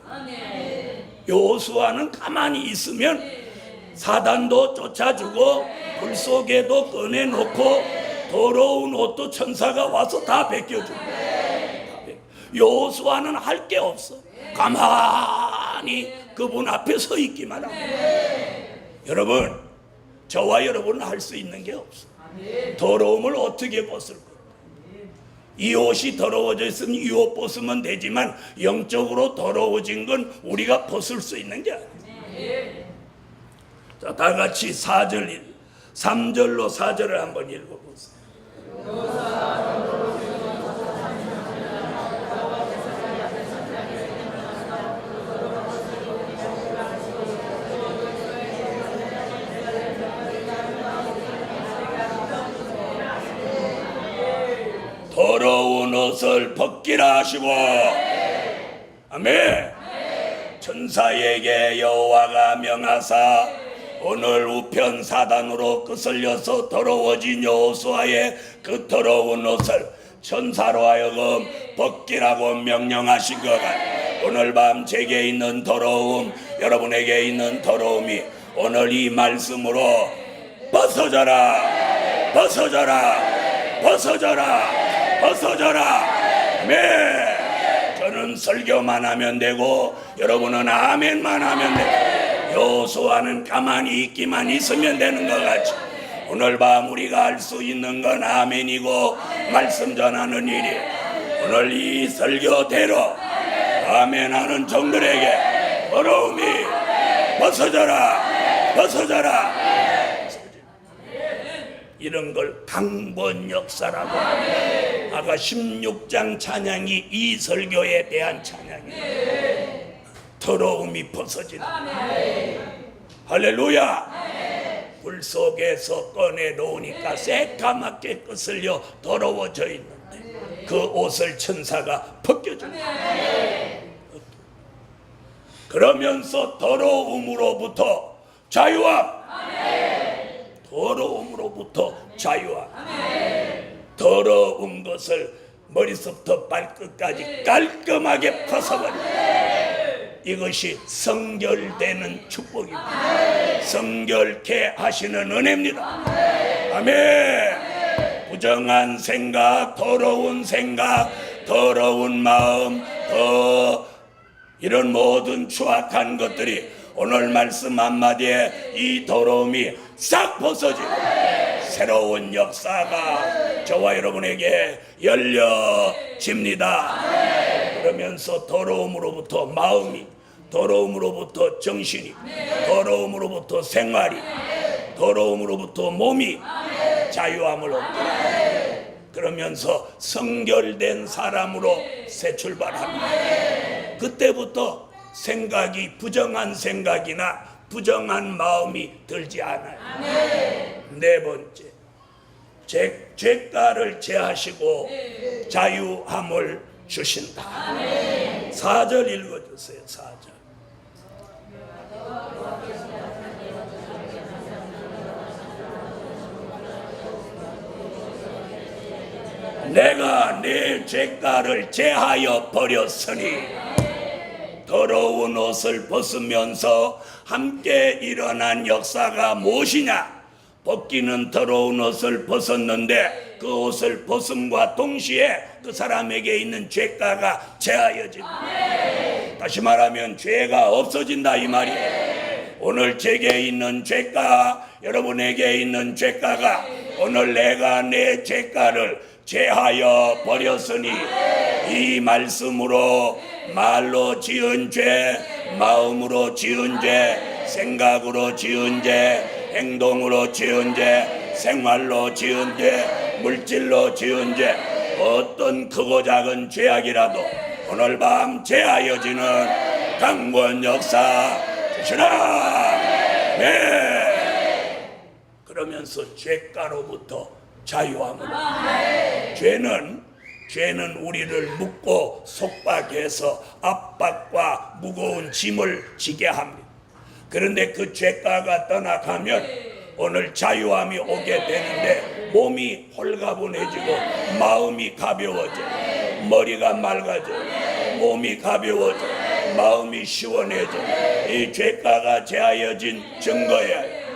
요수아는 가만히 있으면 사단도 쫓아주고 불 속에도 꺼내놓고 더러운 옷도 천사가 와서 다 벗겨줘. 요수아는 할 게 없어. 가만히 그분 앞에 서 있기만 하고. 여러분, 저와 여러분은 할 수 있는 게 없어. 더러움을 어떻게 벗을 거야? 이 옷이 더러워져 있으면 이 옷 벗으면 되지만 영적으로 더러워진 건 우리가 벗을 수 있는 게 아니에요. 자, 다 같이 3절로 4절을 한번 읽어보세요. 더러운 옷을 벗기라 하시고, 아멘. 천사에게 여호와가 명하사 오늘 우편 사단으로 거슬려서 더러워진 여호수아의 그 더러운 옷을 천사로 하여금 벗기라고 명령하신 것 같아. 오늘 밤 제게 있는 더러움, 여러분에게 있는 더러움이 오늘 이 말씀으로 벗어져라, 벗어져라, 벗어져라, 벗어져라. 아멘. 저는 설교만 하면 되고 여러분은 아멘만 하면 되고 요수아는 가만히 있기만 있으면 되는 것 같이 오늘 밤 우리가 할 수 있는 건 아멘이고 말씀 전하는 일이에요. 오늘 이 설교대로 아멘하는 종들에게 더러움이 벗어져라, 벗어져라. 이런 걸 강번 역사라고 합니다. 아까 16장 찬양이 이 설교에 대한 찬양이에요. 더러움이 벗어진다. 할렐루야. 불 속에서 꺼내놓으니까 새까맣게 거슬려 더러워져 있는데 그 옷을 천사가 벗겨준다. 그러면서 더러움으로부터 자유함, 더러움으로부터 자유함. 더러운 것을 머리부터 발끝까지 깔끔하게 벗어버려. 이것이 성결되는 축복입니다. 성결케 하시는 은혜입니다. 아멘. 부정한 생각, 더러운 생각, 더러운 마음, 이런 모든 추악한 것들이 오늘 말씀 한마디에 이 더러움이 싹 벗어지고 새로운 역사가 저와 여러분에게 열려집니다. 그러면서 더러움으로부터 마음이, 더러움으로부터 정신이, 더러움으로부터 생활이, 더러움으로부터 몸이 자유함을 얻게, 그러면서 성결된 사람으로 새 출발합니다. 그때부터 생각이, 부정한 생각이나 부정한 마음이 들지 않아요. 네 번째, 죄가를 제하시고 자유함을 주신다. 4절 읽어주세요. 4절. 내가 내 죄가를 제하여 버렸으니. 더러운 옷을 벗으면서 함께 일어난 역사가 무엇이냐? 벗기는 더러운 옷을 벗었는데 그 옷을 벗음과 동시에 그 사람에게 있는 죄가가 제하여진다. 다시 말하면 죄가 없어진다 이 말이에요. 오늘 제게 있는 죄가, 여러분에게 있는 죄가가 오늘 내가 내 죄가를 제하여 버렸으니 이 말씀으로 말로 지은 죄, 마음으로 지은 죄, 생각으로 지은 죄, 행동으로 지은 죄, 생활로 지은 죄, 물질로 지은 죄, 어떤 크고 작은 죄악이라도 오늘 밤 제하여지는 강권 역사 주시라. 네. 그러면서 죄가로부터 자유함을. 죄는 우리를 묶고 속박해서 압박과 무거운 짐을 지게 합니다. 그런데 그 죄가가 떠나가면 오늘 자유함이 오게 되는데 몸이 홀가분해지고 마음이 가벼워져, 머리가 맑아져, 몸이 가벼워져, 마음이 시원해져. 이 죄가가 제하여진 증거예요.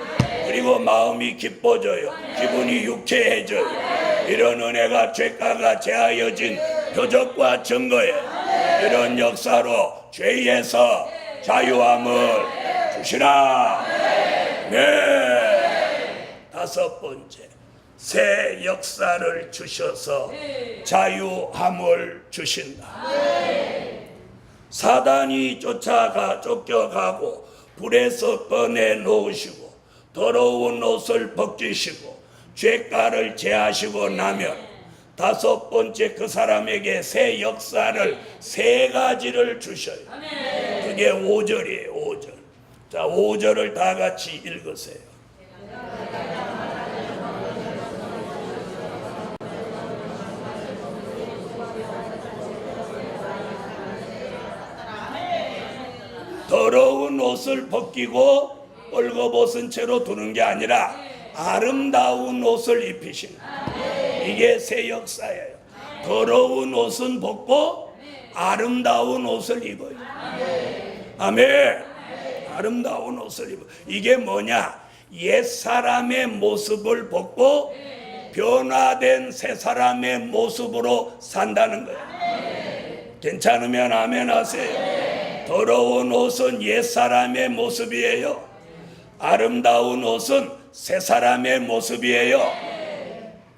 그리고 마음이 기뻐져요. 기분이 유쾌해져요. 이런 은혜가 죄가가 제하여진 표적과 증거예요. 이런 역사로 죄에서 자유함을 주시라. 네. 다섯 번째, 새 역사를 주셔서 자유함을 주신다. 사단이 쫓겨가고 불에서 꺼내 놓으시고 더러운 옷을 벗기시고 죄가를 제하시고 나면 다섯 번째 그 사람에게 새 역사를 세 가지를 주셔요. 그게 5절이에요. 5절. 자, 5절을 다 같이 읽으세요. 더러운 옷을 벗기고 뻘거벗은 채로 두는 게 아니라 아름다운 옷을 입히신다. 이게 새 역사예요. 더러운 옷은 벗고 아름다운 옷을 입어요. 아멘. 아름다운 옷을 입어. 이게 뭐냐? 옛사람의 모습을 벗고 변화된 새 사람의 모습으로 산다는 거예요. 괜찮으면 아멘 하세요. 더러운 옷은 옛사람의 모습이에요. 아름다운 옷은 새 사람의 모습이에요.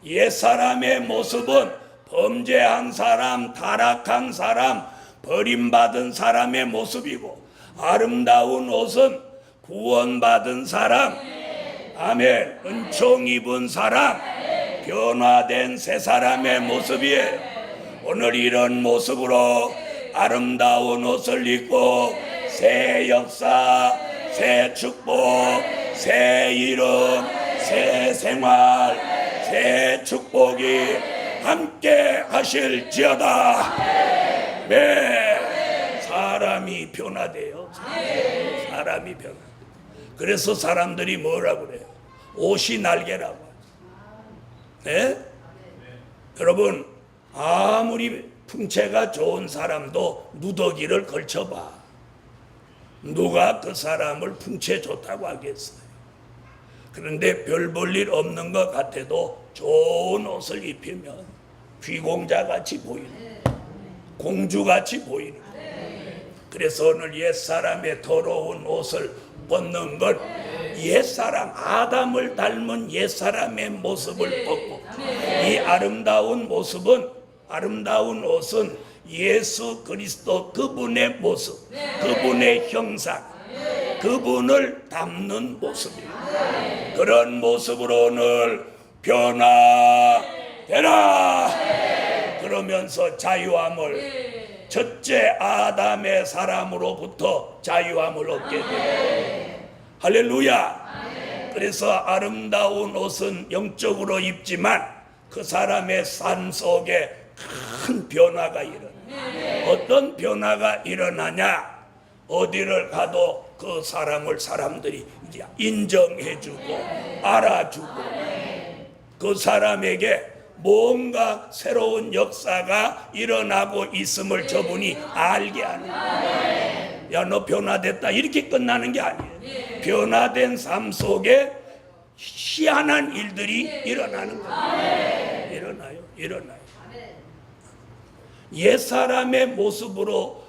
옛사람의 모습은 범죄한 사람, 타락한 사람, 버림받은 사람의 모습이고, 아름다운 옷은 구원받은 사람, 아멘, 은총 입은 사람, 변화된 새 사람의 모습이에요. 오늘 이런 모습으로 아름다운 옷을 입고 새 역사, 새 축복, 새 이름, 새 생활, 새 축복이 함께 하실지어다. 네. 사람이 변화돼요. 사람이 변화. 그래서 사람들이 뭐라고 그래요? 옷이 날개라고. 네? 여러분, 아무리 풍채가 좋은 사람도 누더기를 걸쳐봐. 누가 그 사람을 풍채 좋다고 하겠어요? 그런데 별 볼 일 없는 것 같아도 좋은 옷을 입히면 귀공자같이 보이는, 공주같이 보이는. 그래서 오늘 옛사람의 더러운 옷을 벗는 건 옛사람, 아담을 닮은 옛사람의 모습을 벗고, 이 아름다운 모습은, 아름다운 옷은 예수 그리스도 그분의 모습, 그분의 형상, 그분을 담는 모습이에요. 그런 모습으로 오늘 변화되라. 그러면서 자유함을, 첫째 아담의 사람으로부터 자유함을 얻게 돼요. 할렐루야. 그래서 아름다운 옷은 영적으로 입지만 그 사람의 삶 속에 큰 변화가 일어나요. 어떤 변화가 일어나냐? 어디를 가도 그 사람을 사람들이 이제 인정해주고 알아주고, 그 사람에게 뭔가 새로운 역사가 일어나고 있음을 저분이 알게 하는 거예요. 야, 너 변화됐다, 이렇게 끝나는 게 아니에요. 변화된 삶 속에 희한한 일들이 일어나는 거예요. 일어나요. 옛사람의 모습으로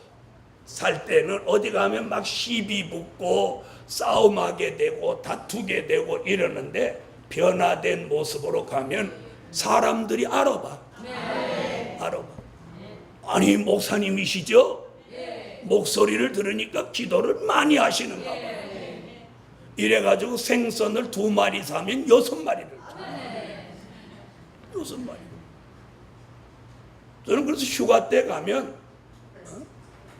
살 때는 어디 가면 막 시비 붙고 싸움하게 되고 다투게 되고 이러는데, 변화된 모습으로 가면 사람들이 알아봐. 아니, 목사님이시죠? 목소리를 들으니까 기도를 많이 하시는가 봐요. 이래가지고 생선을 2마리 사면 6마리를 줘. 6마리. 저는 그래서 휴가 때 가면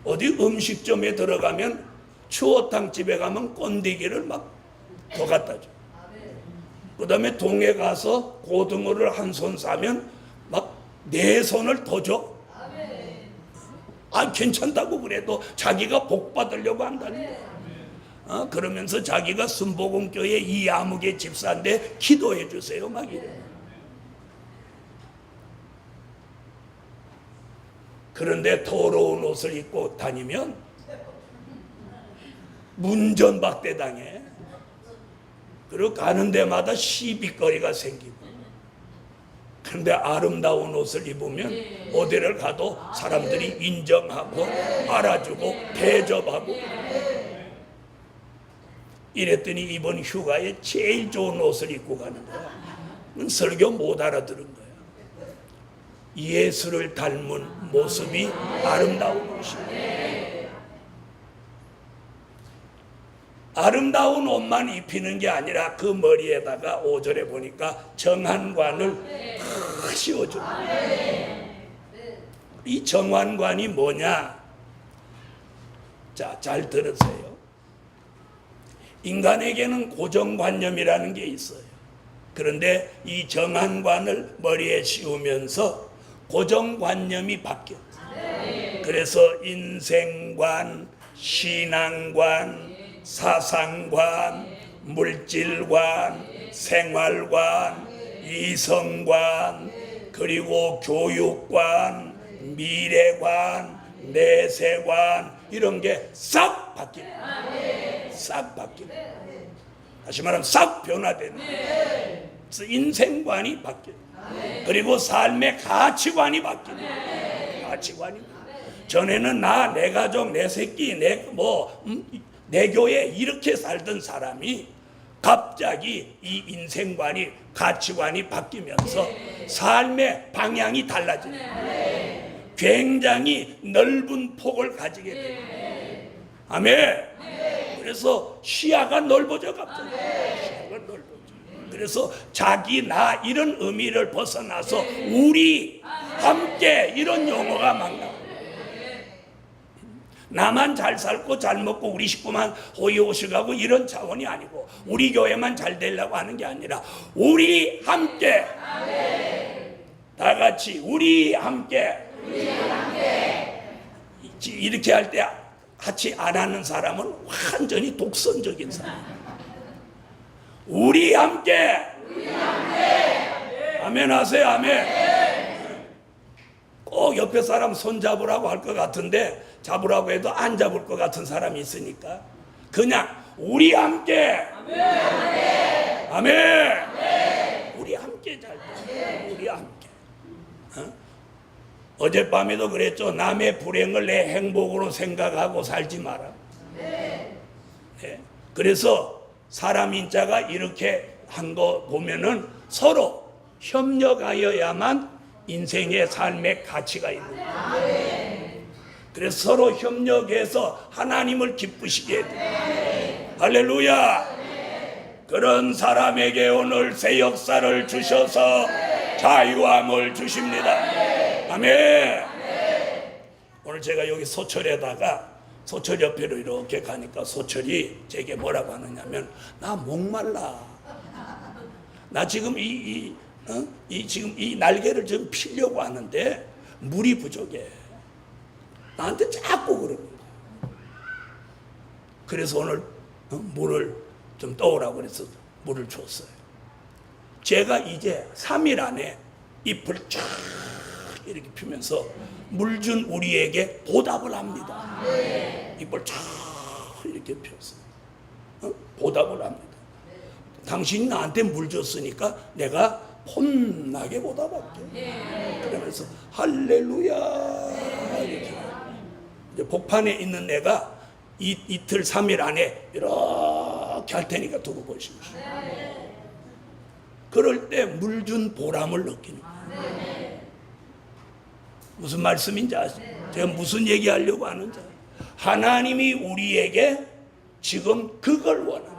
어디 음식점에 들어가면 추어탕집에 가면 건더기를 막 더 갖다 줘. 그 다음에 동해 가서 고등어를 1손 사면 막 4손을 더 줘. 괜찮다고 그래도 자기가 복 받으려고 한다는 거야. 그러면서 자기가 순복음교회 이아무개 집사인데 기도해 주세요 막 이래. 그런데 더러운 옷을 입고 다니면 문전박대 당해. 그리고 가는 데마다 시비거리가 생기고. 그런데 아름다운 옷을 입으면 어디를 가도 사람들이 인정하고 알아주고 대접하고. 이랬더니 이번 휴가에 제일 좋은 옷을 입고 가는 거야. 설교 못 알아들은 거야. 예수를 닮은 모습이 아름다운 옷이야. 아름다운 옷만 입히는 게 아니라 그 머리에다가 5절에 보니까 정한관을 탁 씌워줍니다. 이 정한관이 뭐냐? 자, 잘 들으세요. 인간에게는 고정관념이라는 게 있어요. 그런데 이 정한관을 머리에 씌우면서 고정관념이 바뀌어. 그래서 인생관, 신앙관, 사상관, 물질관, 생활관, 이성관, 그리고 교육관, 미래관, 내세관 이런 게 싹 바뀌는. 싹 바뀌는. 다시 말하면 싹 변화되는. 그래서 인생관이 바뀌는. 그리고 삶의 가치관이 바뀌는. 가치관이. 전에는 나, 내 가족, 내 새끼, 내 교회 이렇게 살던 사람이 갑자기 이 인생관이 가치관이 바뀌면서 삶의 방향이 달라지는. 굉장히 넓은 폭을 가지게 됩니다. 아멘. 그래서 시야가 넓어져 갑자기. 시야가 넓어져. 그래서 자기 나 이런 의미를 벗어나서 우리 함께 이런 용어가 막 나와요. 나만 잘 살고 잘 먹고 우리 식구만 호의호식하고 이런 차원이 아니고 우리 교회만 잘 되려고 하는 게 아니라 우리 함께 다 같이 우리 함께 이렇게 할 때 같이 안 하는 사람은 완전히 독선적인 사람. 우리 함께 아멘 하세요. 아멘. 꼭 옆에 사람 손 잡으라고 할 것 같은데 잡으라고 해도 안 잡을 것 같은 사람이 있으니까 그냥 우리 함께 아멘. 우리 함께 잘 돼. 우리 함께. 어젯밤에도 그랬죠. 남의 불행을 내 행복으로 생각하고 살지 마라. 네. 그래서 사람 인자가 이렇게 한 거 보면은 서로 협력하여야만 인생의 삶의 가치가 있는 거예요. 그래서 서로 협력해서 하나님을 기쁘시게 해요. 할렐루야. 그런 사람에게 오늘 새 역사를 주셔서 자유함을 주십니다. 아멘. 오늘 제가 여기 소철에다가 소철 옆으로 이렇게 가니까 소철이 제게 뭐라고 하느냐면 나 목말라. 나 지금 지금 이 날개를 좀 피려고 하는데 물이 부족해. 나한테 자꾸 그러는 거야. 그래서 오늘 물을 좀 떠오라고 그래서 물을 줬어요. 제가 이제 3일 안에 잎을 쫙 이렇게 피면서 물 준 우리에게 보답을 합니다. 잎을 쫙 이렇게 펴서 보답을 합니다. 당신이 나한테 물 줬으니까 내가 폼나게 보답할게. 그러면서 할렐루야. 이렇게. 이제 복판에 있는 내가 이틀 3일 안에 이렇게 할 테니까 두고 보십시오. 그럴 때 물 준 보람을 느끼는 거예요. 무슨 말씀인지 아시죠? 제가 무슨 얘기하려고 하는지. 하나님이 우리에게 지금 그걸 원합니다.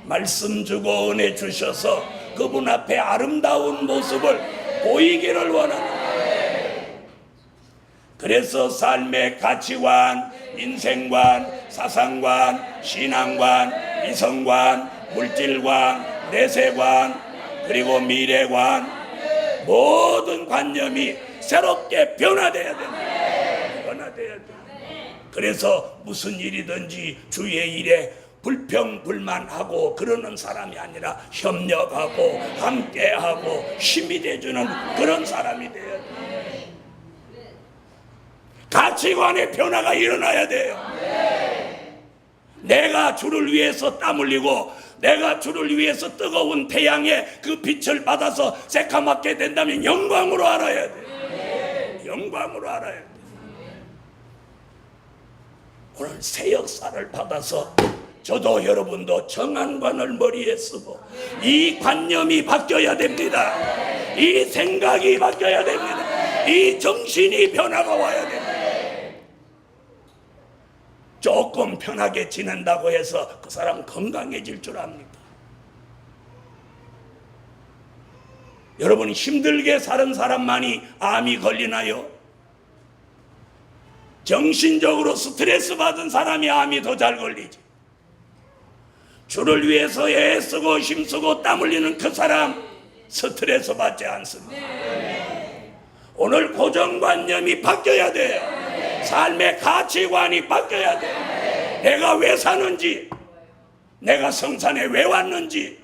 말씀 주고 은혜 주셔서 그분 앞에 아름다운 모습을 보이기를 원합니다. 그래서 삶의 가치관, 인생관, 사상관, 신앙관, 이성관, 물질관, 내세관, 그리고 미래관, 모든 관념이 새롭게 변화돼야 됩니다. 변화돼야 됩니다. 그래서 무슨 일이든지 주의 일에 불평불만하고 그러는 사람이 아니라 협력하고 함께하고 힘이 돼주는 그런 사람이 돼야 돼요. 가치관의 변화가 일어나야 돼요. 내가 주를 위해서 땀 흘리고 내가 주를 위해서 뜨거운 태양의 그 빛을 받아서 새카맣게 된다면 영광으로 알아야 돼요. 영광으로 알아야 돼요. 오늘 새 역사를 받아서 저도 여러분도 정한관을 머리에 쓰고 이 관념이 바뀌어야 됩니다. 이 생각이 바뀌어야 됩니다. 이 정신이 변화가 와야 됩니다. 조금 편하게 지낸다고 해서 그 사람 건강해질 줄 압니까? 여러분, 힘들게 사는 사람만이 암이 걸리나요? 정신적으로 스트레스 받은 사람이 암이 더 잘 걸리지. 주를 위해서 애쓰고 힘쓰고 땀 흘리는 그 사람 스트레스 받지 않습니다. 오늘 고정관념이 바뀌어야 돼요. 삶의 가치관이 바뀌어야 돼요. 내가 왜 사는지, 내가 성산에 왜 왔는지,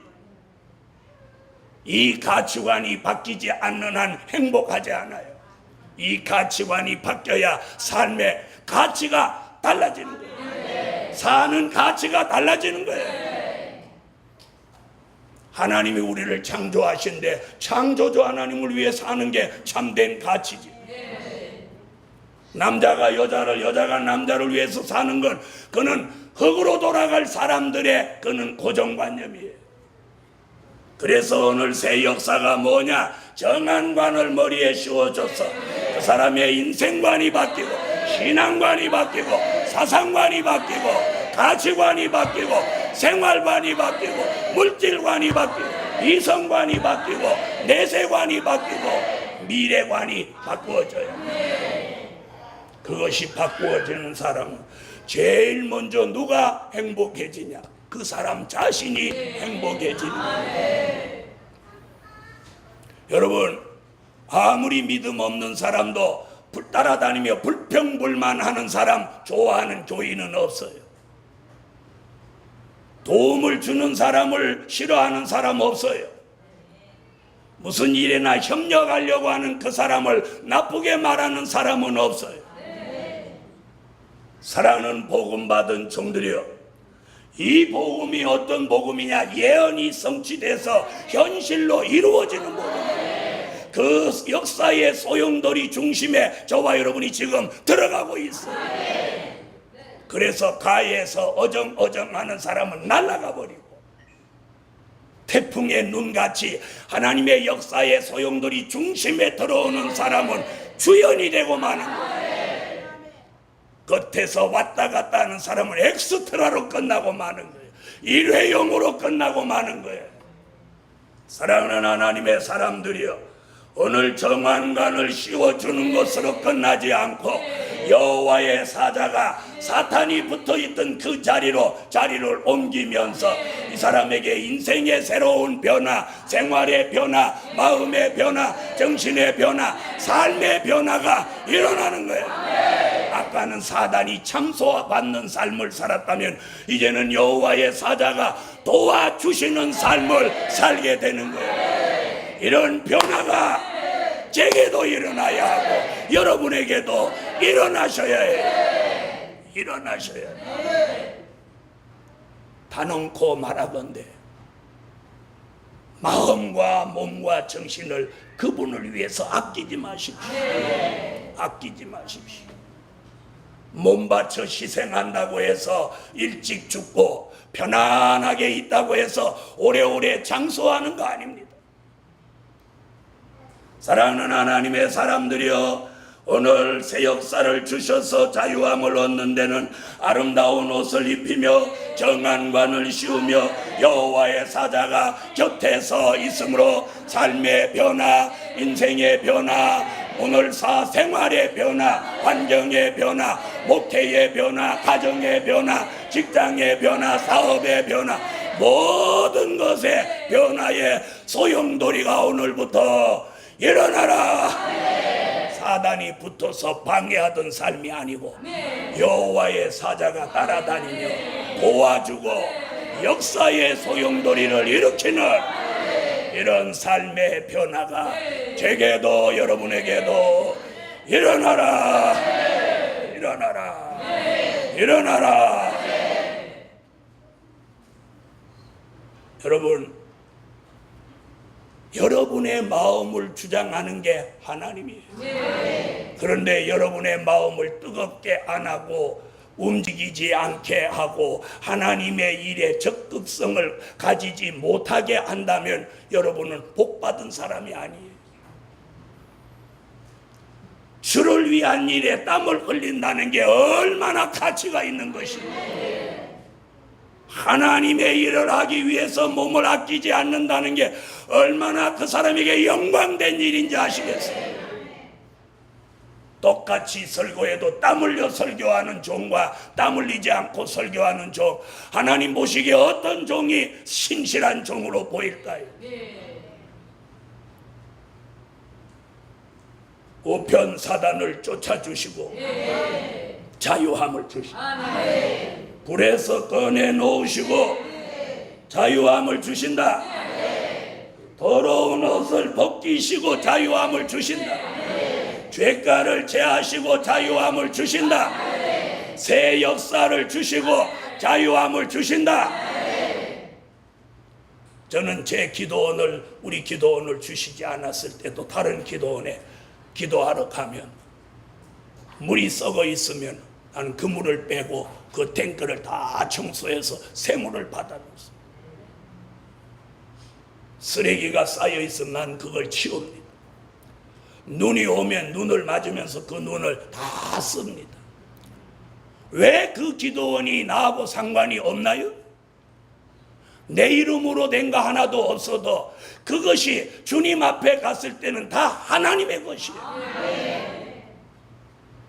이 가치관이 바뀌지 않는 한 행복하지 않아요. 이 가치관이 바뀌어야 삶의 가치가 달라지는 거예요. 사는 가치가 달라지는 거예요. 하나님이 우리를 창조하신데 창조주 하나님을 위해 사는 게 참된 가치지. 남자가 여자를, 여자가 남자를 위해서 사는 건 그는 흙으로 돌아갈 사람들의 그는 고정관념이에요. 그래서 오늘 새 역사가 뭐냐? 정한관을 머리에 씌워줘서 그 사람의 인생관이 바뀌고 신앙관이 바뀌고 사상관이 바뀌고 가치관이 바뀌고 생활관이 바뀌고 물질관이 바뀌고 이성관이 바뀌고 내세관이 바뀌고 미래관이 바꾸어져요. 그것이 바꾸어지는 사람은 제일 먼저 누가 행복해지냐? 그 사람 자신이 행복해진다. 여러분, 아무리 믿음 없는 사람도 따라다니며 불평불만하는 사람 좋아하는 교인은 없어요. 도움을 주는 사람을 싫어하는 사람 없어요. 무슨 일에나 협력하려고 하는 그 사람을 나쁘게 말하는 사람은 없어요. 사랑하는 복음 받은 종들이여, 이 복음이 어떤 복음이냐? 예언이 성취돼서 현실로 이루어지는 복음이에요. 그 역사의 소용돌이 중심에 저와 여러분이 지금 들어가고 있어요. 그래서 가에서 어정어정하는 사람은 날아가 버리고 태풍의 눈같이 하나님의 역사의 소용돌이 중심에 들어오는 사람은 주연이 되고 마는 거예요. 겉에서 왔다 갔다 하는 사람은 엑스트라로 끝나고 마는 거예요. 일회용으로 끝나고 마는 거예요. 사랑하는 하나님의 사람들이여, 오늘 정한관을 씌워주는 것으로 끝나지 않고 여호와의 사자가 사탄이 붙어있던 그 자리를 옮기면서 이 사람에게 인생의 새로운 변화, 생활의 변화, 마음의 변화, 정신의 변화, 삶의 변화가 일어나는 거예요. 아까는 사단이 참소받는 삶을 살았다면 이제는 여호와의 사자가 도와주시는 삶을 살게 되는 거예요. 이런 변화가 제게도 일어나야 하고 여러분에게도 일어나셔야 해요. 일어나셔야 해요. 단언코 말하건대 마음과 몸과 정신을 그분을 위해서 아끼지 마십시오. 아끼지 마십시오. 몸 바쳐 희생한다고 해서 일찍 죽고 편안하게 있다고 해서 오래오래 장수하는 거 아닙니다. 사랑하는 하나님의 사람들이여, 오늘 새 역사를 주셔서 자유함을 얻는 데는 아름다운 옷을 입히며 정한관을 씌우며 여호와의 사자가 곁에서 있으므로 삶의 변화, 인생의 변화, 오늘 사생활의 변화, 환경의 변화, 목회의 변화, 가정의 변화, 직장의 변화, 사업의 변화, 모든 것의 변화의 소용돌이가 오늘부터 일어나라. 사단이 붙어서 방해하던 삶이 아니고 여호와의 사자가 따라다니며 도와주고 역사의 소용돌이를 일으키는 이런 삶의 변화가 제게도 여러분에게도 일어나라. 일어나라. 일어나라. 여러분, 여러분의 마음을 주장하는 게 하나님이에요. 그런데 여러분의 마음을 뜨겁게 안 하고 움직이지 않게 하고 하나님의 일에 적극성을 가지지 못하게 한다면 여러분은 복받은 사람이 아니에요. 주를 위한 일에 땀을 흘린다는 게 얼마나 가치가 있는 것이에요. 하나님의 일을 하기 위해서 몸을 아끼지 않는다는 게 얼마나 그 사람에게 영광된 일인지 아시겠어요? 똑같이 설교해도 땀 흘려 설교하는 종과 땀 흘리지 않고 설교하는 종, 하나님 보시기에 어떤 종이 신실한 종으로 보일까요? 우편 사단을 쫓아주시고 자유함을 주시고 불에서 꺼내 놓으시고 자유함을 주신다. 더러운 옷을 벗기시고 자유함을 주신다. 죄가를 제하시고 자유함을 주신다. 새 역사를 주시고 자유함을 주신다. 저는 제 기도원을, 우리 기도원을 주시지 않았을 때도 다른 기도원에 기도하러 가면 물이 썩어 있으면 나는 그 물을 빼고 그 탱크를 다 청소해서 새 물을 받아놓습니다. 쓰레기가 쌓여 있으면 난 그걸 치웁니다. 눈이 오면 눈을 맞으면서 그 눈을 다 씁니다. 왜 그 기도원이 나하고 상관이 없나요? 내 이름으로 된 거 하나도 없어도 그것이 주님 앞에 갔을 때는 다 하나님의 것이에요.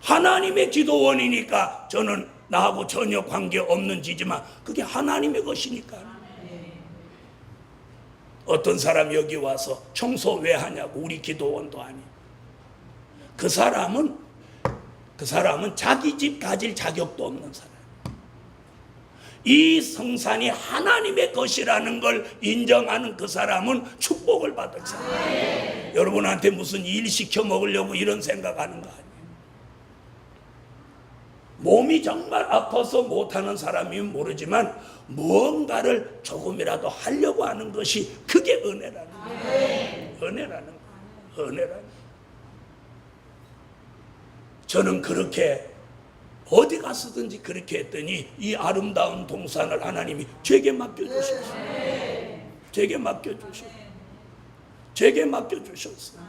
하나님의 기도원이니까 저는 나하고 전혀 관계없는 지지만 그게 하나님의 것이니까. 어떤 사람 여기 와서 청소 왜 하냐고, 우리 기도원도 아니. 그 사람은 자기 집 가질 자격도 없는 사람. 이 성산이 하나님의 것이라는 걸 인정하는 그 사람은 축복을 받을 사람. 여러분한테 무슨 일 시켜 먹으려고 이런 생각하는 거 아니에요. 몸이 정말 아파서 못하는 사람이면 모르지만 무언가를 조금이라도 하려고 하는 것이 그게 은혜라는 거예요. 은혜라는 거예요. 은혜라는 거예요. 저는 그렇게 어디 갔었든지 그렇게 했더니 이 아름다운 동산을 하나님이 제게 맡겨주셨어요. 제게 맡겨주셨어요. 제게 맡겨주셨어요.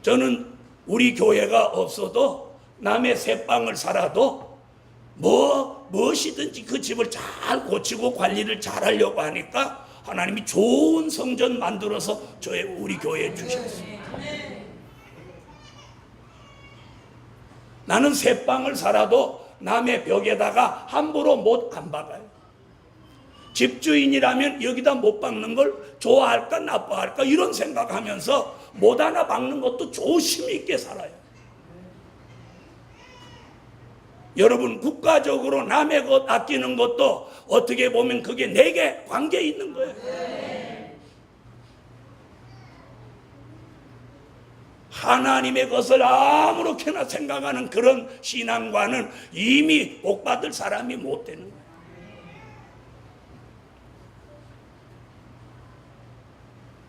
저는 우리 교회가 없어도 남의 새방을 살아도 무엇이든지 그 집을 잘 고치고 관리를 잘 하려고 하니까 하나님이 좋은 성전 만들어서 우리 교회에 주셨어요. 나는 새방을 살아도 남의 벽에다가 함부로 못 안 박아요. 집주인이라면 여기다 못 박는 걸 좋아할까 나빠할까 이런 생각하면서 못 하나 박는 것도 조심 있게 살아요. 여러분, 국가적으로 남의 것 아끼는 것도 어떻게 보면 그게 내게 관계 있는 거예요. 하나님의 것을 아무렇게나 생각하는 그런 신앙과는 이미 복받을 사람이 못 되는 거예요.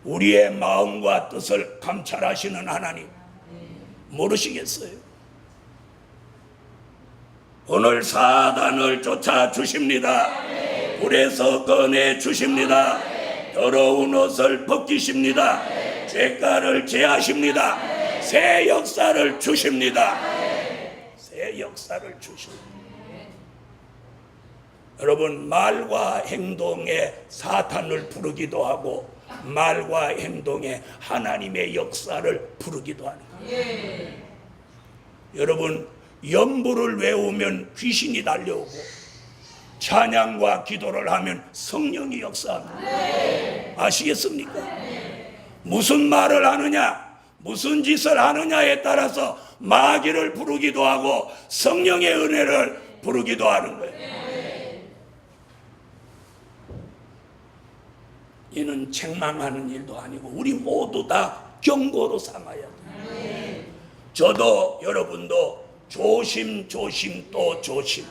우리의 마음과 뜻을 감찰하시는 하나님 모르시겠어요? 오늘 사단을 쫓아주십니다. 불에서 꺼내주십니다. 더러운 옷을 벗기십니다. 죄가를 제하십니다. 새 역사를 주십니다. 새 역사를 주십니다. 여러분, 말과 행동에 사탄을 부르기도 하고 말과 행동에 하나님의 역사를 부르기도 하는 거예요. 여러분, 연부를 외우면 귀신이 달려오고 찬양과 기도를 하면 성령이 역사합니다. 아시겠습니까? 무슨 말을 하느냐, 무슨 짓을 하느냐에 따라서 마귀를 부르기도 하고 성령의 은혜를 부르기도 하는 거예요. 이는 책망하는 일도 아니고 우리 모두 다 경고로 삼아야 돼요. 저도 여러분도 조심조심 또 조심,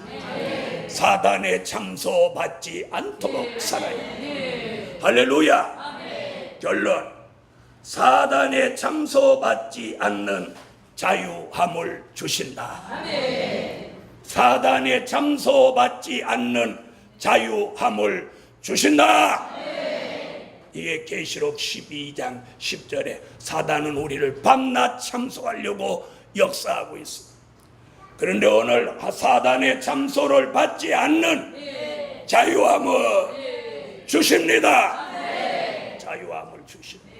사단에 참소받지 않도록 살아야 돼요. 할렐루야. 결론, 사단에 참소받지 않는 자유함을 주신다. 사단에 참소받지 않는 자유함을 주신다. 이게 계시록 12장 10절에 사단은 우리를 밤낮 참소하려고 역사하고 있습니다. 그런데 오늘 사단의 참소를 받지 않는 자유함을 주십니다. 자유함을 주십니다.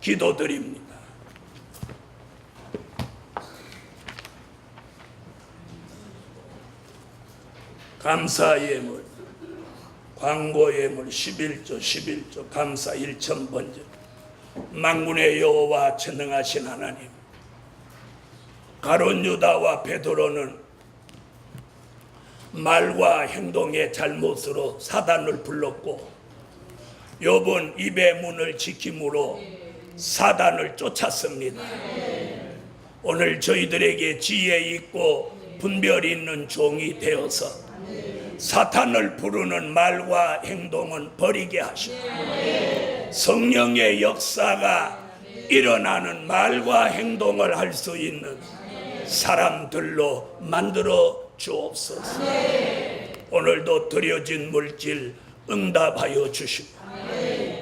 기도드립니다. 감사 예물, 광고 예물 11조 감사 1000번째. 만군의 여호와 전능하신 하나님, 가룟 유다와 베드로는 말과 행동의 잘못으로 사단을 불렀고 욥은 입의 문을 지킴으로 사단을 쫓았습니다. 오늘 저희들에게 지혜 있고 분별 있는 종이 되어서 사탄을 부르는 말과 행동은 버리게 하시고 성령의 역사가 일어나는 말과 행동을 할 수 있는 사람들로 만들어 주옵소서. 오늘도 드려진 물질 응답하여 주시고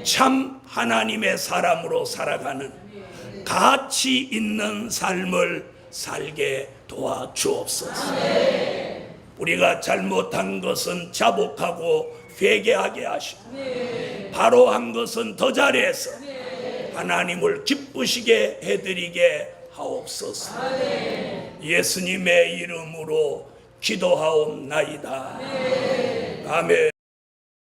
참 하나님의 사람으로 살아가는 가치 있는 삶을 살게 도와주옵소서. 우리가 잘못한 것은 자복하고 회개하게 하시고 바로 한 것은 더 잘해서 하나님을 기쁘시게 해드리게 하옵소서. 예수님의 이름으로 기도하옵나이다. 아멘.